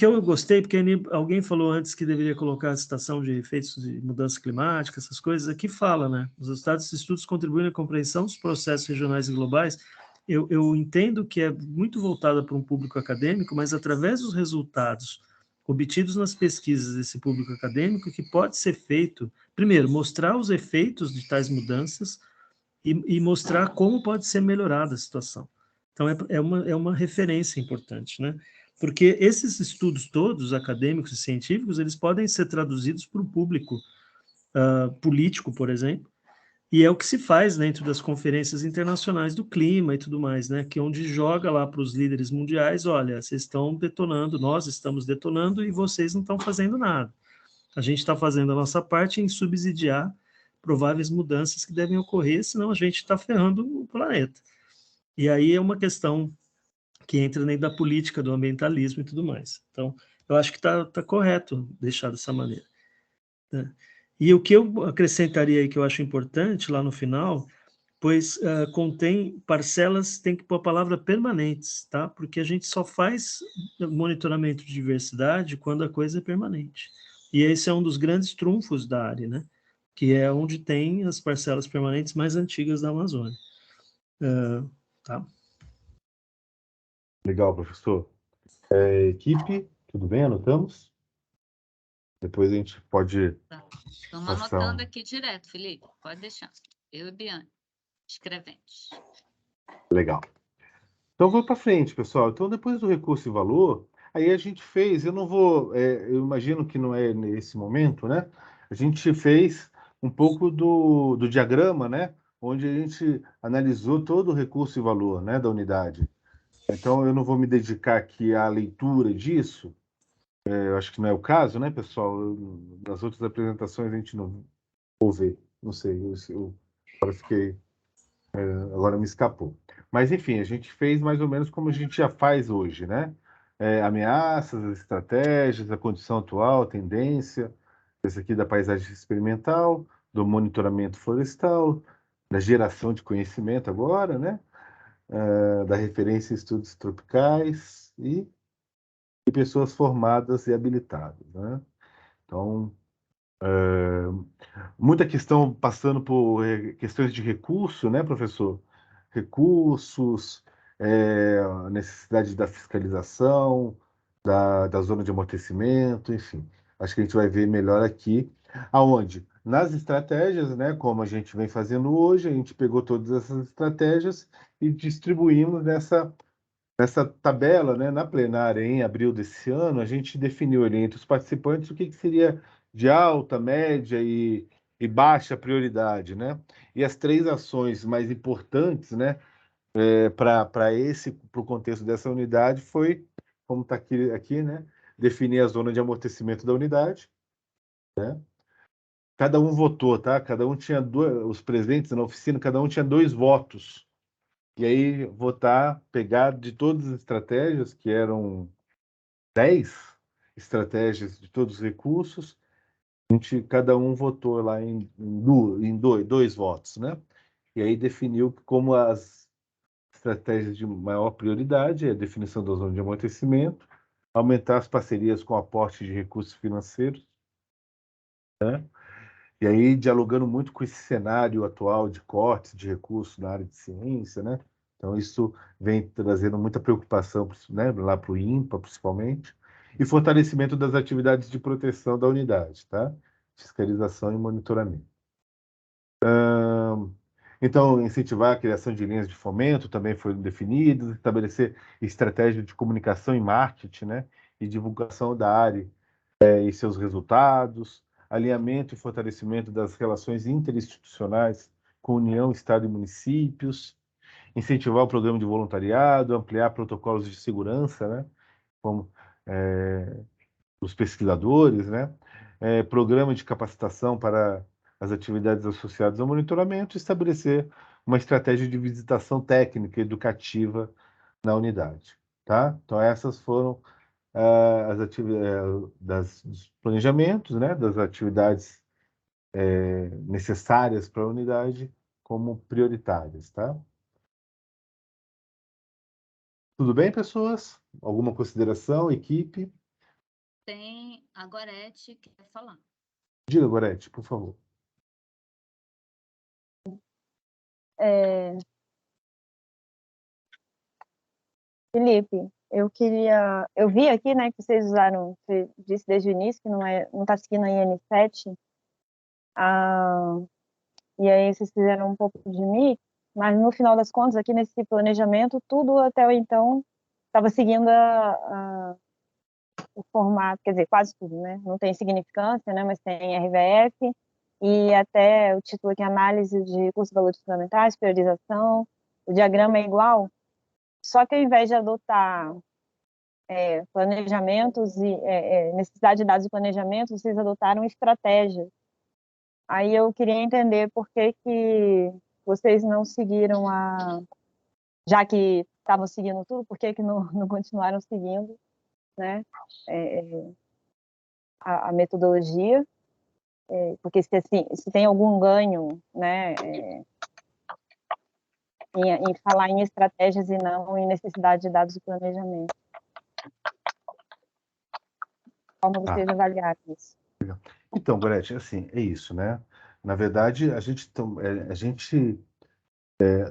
eu gostei, porque alguém falou antes que deveria colocar a citação de efeitos de mudança climática, essas coisas, aqui fala, né? Os resultados dos estudos contribuem na compreensão dos processos regionais e globais. Eu entendo que é muito voltada para um público acadêmico, mas através dos resultados obtidos nas pesquisas desse público acadêmico, que pode ser feito, primeiro, mostrar os efeitos de tais mudanças e mostrar como pode ser melhorada a situação. Então, é uma referência importante, né? Porque esses estudos todos, acadêmicos e científicos, eles podem ser traduzidos para o público político, por exemplo, e é o que se faz dentro das conferências internacionais do clima e tudo mais, né? Que é onde joga lá para os líderes mundiais, olha, vocês estão detonando, nós estamos detonando e vocês não estão fazendo nada. A gente está fazendo a nossa parte em subsidiar prováveis mudanças que devem ocorrer, senão a gente está ferrando o planeta. E aí é uma questão que entra dentro da política, do ambientalismo e tudo mais. Então, eu acho que está correto deixar dessa maneira, né? E o que eu acrescentaria aí que eu acho importante lá no final, pois contém parcelas, tem que pôr a palavra permanentes, tá? Porque a gente só faz monitoramento de diversidade quando a coisa é permanente. E esse é um dos grandes trunfos da área, né? que é onde tem as parcelas permanentes mais antigas da Amazônia. Tá? Legal, professor. Equipe, tudo bem? Anotamos? Depois a gente pode Estamos passar anotando aqui direto, Felipe. Pode deixar. Eu e Biane, escreventes. Legal. Então, vou para frente, pessoal. Então, depois do recurso e valor, aí a gente fez, eu não vou, eu imagino que não é nesse momento, né? A gente fez um pouco do diagrama, né? Onde a gente analisou todo o recurso e valor, né, da unidade. Então, eu não vou me dedicar aqui à leitura disso, eu acho que não é o caso, né, pessoal? Nas outras apresentações a gente não vou ver, não sei, agora fiquei, agora me escapou. Mas, enfim, a gente fez mais ou menos como a gente já faz hoje, né? Ameaças, estratégias, a condição atual, tendência, esse aqui da paisagem experimental, do monitoramento florestal, da geração de conhecimento agora, né? Da referência em estudos tropicais e pessoas formadas e habilitadas, né? Então, muita questão passando por questões de recurso, né, professor? Recursos, a necessidade da fiscalização, da zona de amortecimento, enfim. Acho que a gente vai ver melhor aqui, aonde? Nas estratégias, né, como a gente vem fazendo hoje, a gente pegou todas essas estratégias e distribuímos nessa tabela, né, na plenária, em abril desse ano, a gente definiu ali entre os participantes o que seria de alta, média e baixa prioridade, né? E as três ações mais importantes, né, para o contexto dessa unidade foi, como está aqui, né, definir a zona de amortecimento da unidade, né? Cada um votou, tá? Cada um tinha os presentes na oficina, cada um tinha 2 votos. E aí votar, pegar de todas as estratégias, que eram 10 estratégias de todos os recursos, cada um votou lá em dois votos, né? E aí definiu como as estratégias de maior prioridade, a definição da zona de amortecimento, aumentar as parcerias com aporte de recursos financeiros, né? E aí dialogando muito com esse cenário atual de cortes de recursos na área de ciência, né? Então isso vem trazendo muita preocupação, né, lá para o INPA, principalmente, e fortalecimento das atividades de proteção da unidade, tá? Fiscalização e monitoramento. Então, incentivar a criação de linhas de fomento também foram definidas, estabelecer estratégia de comunicação e marketing, né, e divulgação da área e seus resultados, alinhamento e fortalecimento das relações interinstitucionais com União, Estado e municípios, incentivar o programa de voluntariado, ampliar protocolos de segurança, né, como os pesquisadores, né, programa de capacitação para as atividades associadas ao monitoramento, estabelecer uma estratégia de visitação técnica e educativa na unidade, tá? Então essas foram as atividades dos planejamentos, né, das atividades necessárias para a unidade como prioritárias, tá? Tudo bem, pessoas? Alguma consideração, equipe? Tem a Gorete que quer falar. Diga, Gorete, por favor. Felipe, eu vi aqui, né, que vocês usaram, você disse desde o início que não está seguindo a IN7, e aí vocês fizeram um pouco de mix, mas no final das contas, aqui nesse planejamento, tudo até então estava seguindo o formato, quer dizer, quase tudo, né? Não tem significância, né? Mas tem RVF e até o título aqui, análise de custos e valores fundamentais, priorização, o diagrama é igual, só que ao invés de adotar planejamentos e necessidade de dados de planejamento, vocês adotaram estratégias. Aí eu queria entender por que vocês não seguiram já que estavam seguindo tudo, por que não continuaram seguindo, né, a metodologia, porque se tem algum ganho, né, em falar em estratégias e não em necessidade de dados de planejamento. Como vocês avaliaram isso? Então, Gorete, assim, é isso, né? Na verdade, a gente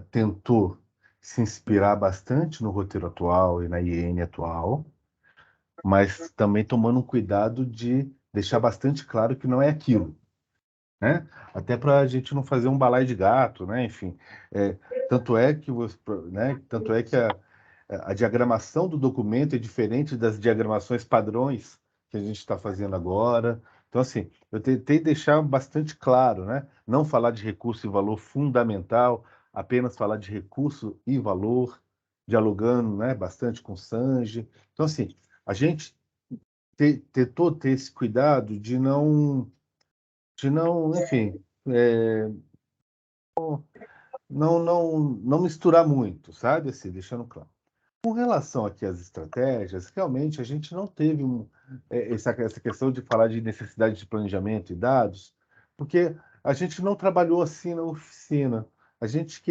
tentou se inspirar bastante no roteiro atual e na IN atual, mas também tomando um cuidado de deixar bastante claro que não é aquilo, né? Até para a gente não fazer um balaio de gato, né? Enfim, tanto é que a diagramação do documento é diferente das diagramações padrões que a gente está fazendo agora. Então, assim, eu tentei deixar bastante claro, né? Não falar de recurso e valor fundamental, apenas falar de recurso e valor, dialogando, né, bastante com o Sanji. Então, assim, a gente tentou ter esse cuidado de não, enfim, não misturar muito, sabe? Assim, deixando claro. Com relação aqui às estratégias, realmente a gente não teve essa questão de falar de necessidade de planejamento e dados, porque a gente não trabalhou assim na oficina. A gente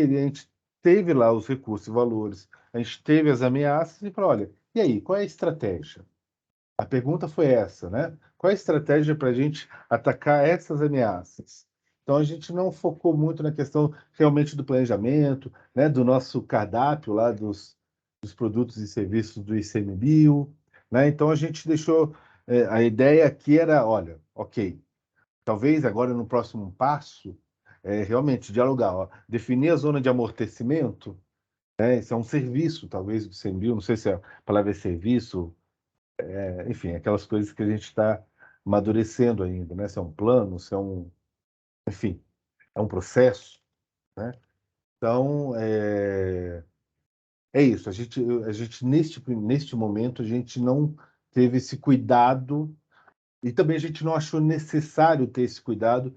teve lá os recursos e valores, a gente teve as ameaças e falou, olha, e aí, qual é a estratégia? A pergunta foi essa, né? Qual é a estratégia para a gente atacar essas ameaças? Então, a gente não focou muito na questão realmente do planejamento, né? Do nosso cardápio lá dos produtos e serviços do ICMBio, né? Então, a gente deixou... a ideia aqui era, olha, ok, talvez agora no próximo passo, realmente dialogar, ó, definir a zona de amortecimento, né? Isso é um serviço, talvez, do ICMBio, não sei se a palavra é serviço, enfim, aquelas coisas que a gente está amadurecendo ainda, né? Se é um plano, se é enfim, é um processo, né? Então, é isso. A gente neste momento, a gente não teve esse cuidado e também a gente não achou necessário ter esse cuidado,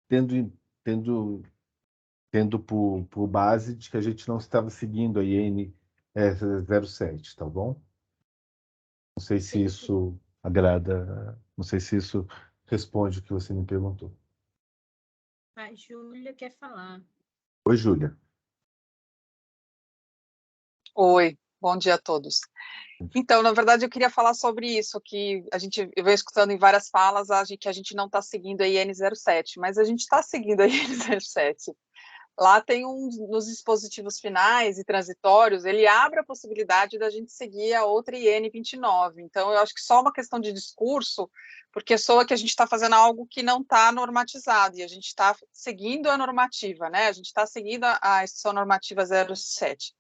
tendo, tendo, tendo por base de que a gente não estava seguindo a IN 07, tá bom? Não sei se isso agrada, não sei se isso responde o que você me perguntou. A Júlia quer falar. Oi, Júlia. Oi, bom dia a todos. Então, na verdade, eu queria falar sobre isso, que eu venho escutando em várias falas que a gente não está seguindo a IN 07, mas a gente está seguindo a IN 07. Lá tem nos dispositivos finais e transitórios, ele abre a possibilidade da gente seguir a outra IN 29. Então, eu acho que só uma questão de discurso, porque soa que a gente está fazendo algo que não está normatizado, e a gente está seguindo a normativa, né? A gente está seguindo a instrução normativa 07.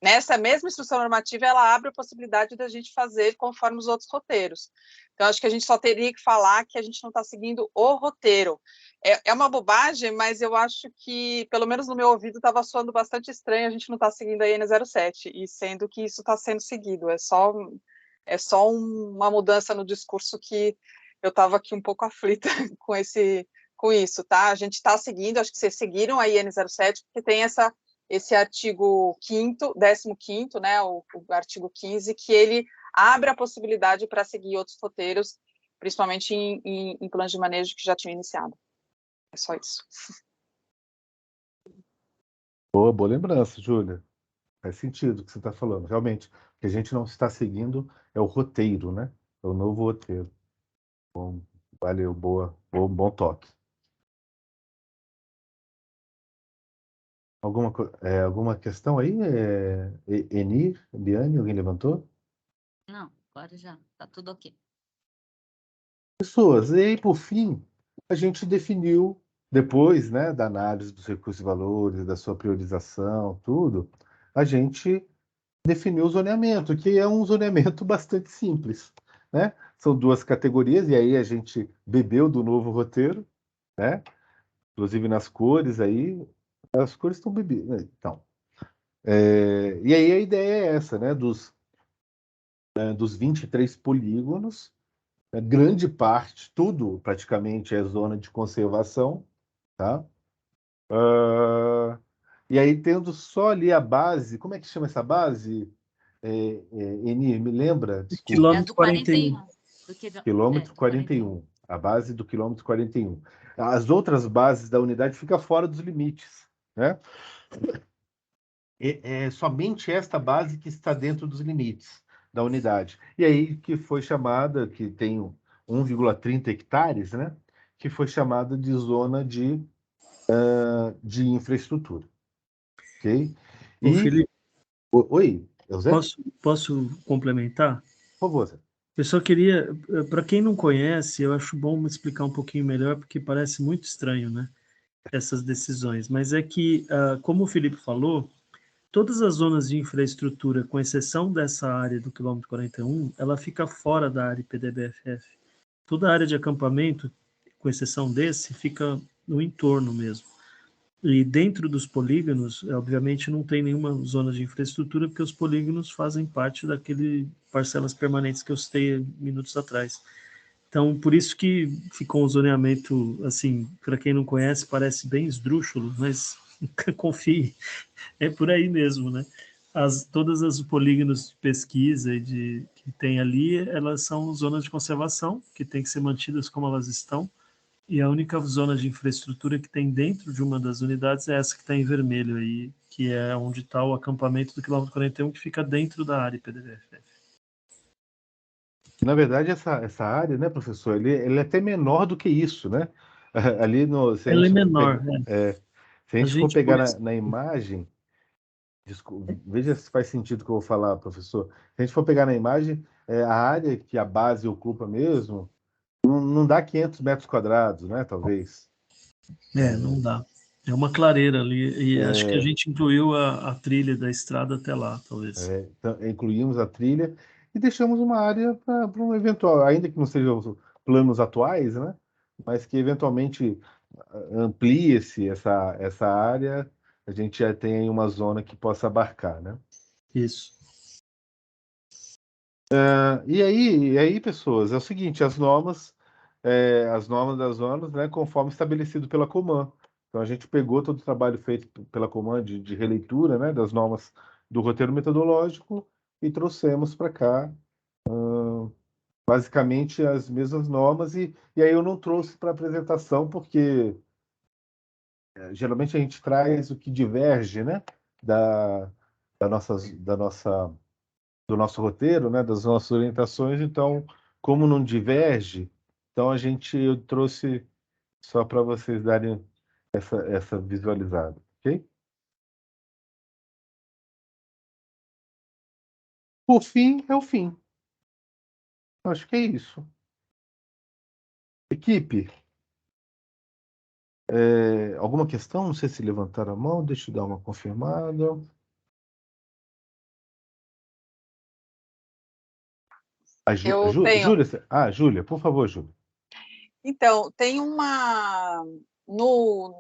Nessa mesma instrução normativa, ela abre a possibilidade da gente fazer conforme os outros roteiros. Então, acho que a gente só teria que falar que a gente não está seguindo o roteiro. É uma bobagem, mas eu acho que, pelo menos no meu ouvido, estava soando bastante estranho a gente não estar seguindo a IN 07, e sendo que isso está sendo seguido. É só uma mudança no discurso que eu estava aqui um pouco aflita com isso, tá? A gente está seguindo, acho que vocês seguiram a IN 07, porque tem esse artigo 15º, né, o artigo 15, que ele abre a possibilidade para seguir outros roteiros, principalmente em planos de manejo que já tinham iniciado. É só isso. Boa lembrança, Júlia. Faz sentido o que você está falando. Realmente, o que a gente não está seguindo é o roteiro, né? É o novo roteiro. Bom, valeu, bom toque. Alguma questão aí? Enir, Liane, alguém levantou? Não, agora já está tudo ok. Pessoas, e aí, por fim, a gente definiu, depois, né, da análise dos recursos e valores, da sua priorização, tudo, a gente definiu o zoneamento, que é um zoneamento bastante simples, né? São duas categorias, e aí a gente bebeu do novo roteiro, né? Inclusive nas cores aí, as cores estão bebidas, né? Então, e aí a ideia é essa, né? Dos 23 polígonos, grande parte, tudo praticamente é zona de conservação, tá? E aí tendo só ali a base, como é que chama essa base? Enir, me lembra? Desculpa. Quilômetro 41. Quilômetro 41. A base do quilômetro 41. As outras bases da unidade ficam fora dos limites, né? É somente esta base que está dentro dos limites da unidade. E aí que foi chamada, que tem 1,30 hectares, né? que foi chamada de zona de infraestrutura. Ok? Ô, Felipe, Oi, Zé? posso complementar? Por favor, Zé. Eu só queria, para quem não conhece, eu acho bom explicar um pouquinho melhor, porque parece muito estranho, né? Essas decisões. Mas é que, como o Felipe falou, todas as zonas de infraestrutura, com exceção dessa área do quilômetro 41, ela fica fora da área IPDB-FF. Toda a área de acampamento, com exceção desse, fica no entorno mesmo. E dentro dos polígonos, obviamente, não tem nenhuma zona de infraestrutura, porque os polígonos fazem parte daquele parcelas permanentes que eu citei minutos atrás. Então, por isso que ficou um zoneamento, assim, para quem não conhece, parece bem esdrúxulo, mas confie, é por aí mesmo, né? Todas as polígonos de pesquisa que tem ali, elas são zonas de conservação, que tem que ser mantidas como elas estão, e a única zona de infraestrutura que tem dentro de uma das unidades é essa que está em vermelho aí, que é onde está o acampamento do quilômetro 41, que fica dentro da área IPDB-FF. Na verdade, essa área, né, professor, ele é até menor do que isso, né? Ali no, se a Ela é gente menor, se a gente for pegar na imagem, veja se faz sentido o que eu vou falar, professor. Se a gente for pegar na imagem, a área que a base ocupa mesmo, não dá 500 metros quadrados, né, talvez. Não dá. É uma clareira ali, e acho que a gente incluiu a trilha da estrada até lá, talvez. Então, incluímos a trilha e deixamos uma área para um eventual, ainda que não sejam os planos atuais, né? Mas que eventualmente amplie-se essa área, a gente já tem aí uma zona que possa abarcar, né? Isso. E aí, pessoas, é o seguinte, as normas das zonas, né, conforme estabelecido pela Coman. Então, a gente pegou todo o trabalho feito pela Coman de releitura, né, das normas do roteiro metodológico e trouxemos para cá, basicamente, as mesmas normas. E aí eu não trouxe para apresentação, porque geralmente a gente traz o que diverge, né, da nossa do nosso roteiro, né, das nossas orientações. Então, como não diverge, então eu trouxe só para vocês darem essa visualizada, ok? O fim é o fim. Acho que é isso. Equipe, alguma questão? Não sei se levantaram a mão, deixa eu dar uma confirmada. Júlia, Júlia, por favor, Júlia. Então, tem no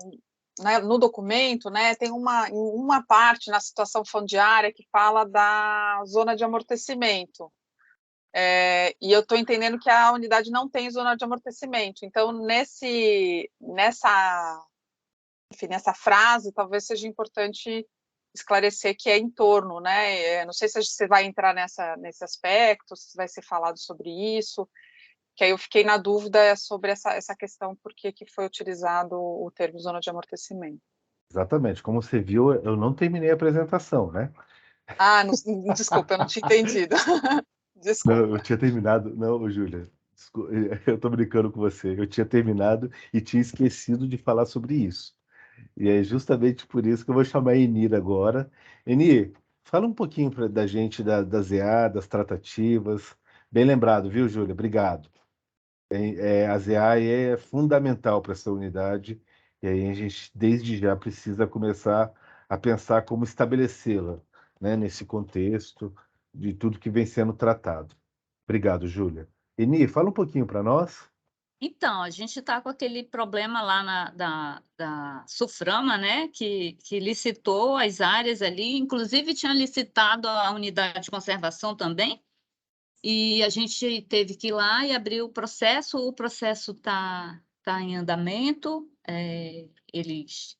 documento, né, tem uma parte na situação fundiária que fala da zona de amortecimento. E eu estou entendendo que a unidade não tem zona de amortecimento. Então, nessa frase, talvez seja importante esclarecer que é em torno, né? Não sei se você vai entrar nesse aspecto, se vai ser falado sobre isso, que aí eu fiquei na dúvida sobre essa questão, por que foi utilizado o termo zona de amortecimento. Exatamente. Como você viu, eu não terminei a apresentação, né? Desculpa, eu não tinha entendido. Desculpa. Não, eu tinha terminado. Não, Júlia, eu estou brincando com você. Eu tinha terminado e tinha esquecido de falar sobre isso. E é justamente por isso que eu vou chamar a Enir agora. Enir, fala um pouquinho da gente da ZA, das tratativas. Bem lembrado, viu, Júlia? Obrigado. A ZA é fundamental para essa unidade, e aí a gente, desde já, precisa começar a pensar como estabelecê-la, né, nesse contexto de tudo que vem sendo tratado. Obrigado, Júlia. Eni, fala um pouquinho para nós. Então, a gente está com aquele problema lá da Suframa, né, que licitou as áreas ali, inclusive tinha licitado a unidade de conservação também, e a gente teve que ir lá e abrir o processo está em andamento, eles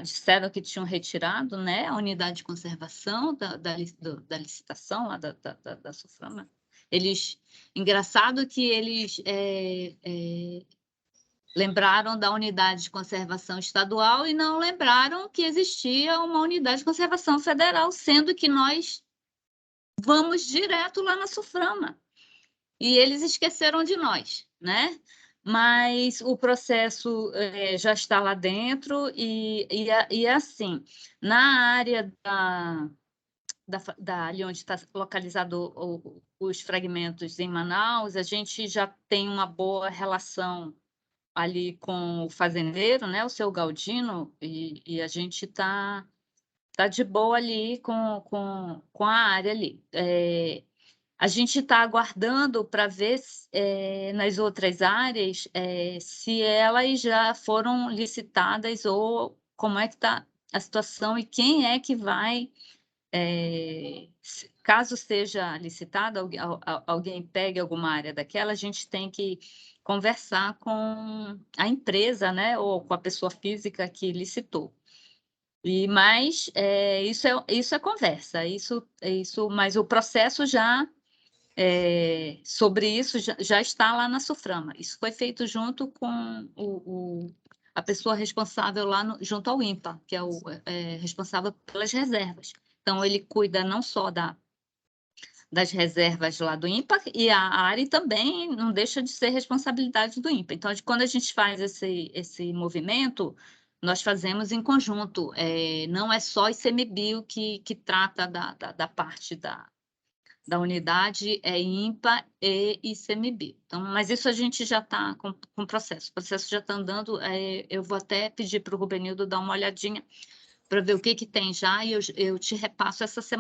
disseram que tinham retirado, né, a unidade de conservação da licitação lá da Suframa. Engraçado que eles lembraram da unidade de conservação estadual e não lembraram que existia uma unidade de conservação federal, sendo que nós vamos direto lá na Suframa. E eles esqueceram de nós, né? mas o processo já está lá dentro e assim, na área ali onde está localizado os fragmentos em Manaus, a gente já tem uma boa relação ali com o fazendeiro, né, o seu Galdino, e a gente está de boa ali com a área ali. A gente está aguardando para ver nas outras áreas se elas já foram licitadas ou como é que está a situação e quem é que vai, caso seja licitada, alguém pegue alguma área daquela, a gente tem que conversar com a empresa, né, ou com a pessoa física que licitou. Mas isso é conversa, mas o processo já sobre isso já está lá na SUFRAMA. Isso foi feito junto com a pessoa responsável lá junto ao INPA, que é o responsável pelas reservas. Então, ele cuida não só das reservas lá do INPA, e a ARI também não deixa de ser responsabilidade do INPA. Então, quando a gente faz esse movimento, nós fazemos em conjunto. Não é só ICMBio que trata da parte da unidade, é INPA e ICMBio. Então, mas isso a gente já está com o processo. O processo já está andando. Eu vou até pedir para o Rubenildo dar uma olhadinha para ver o que tem já, e eu te repasso essa semana.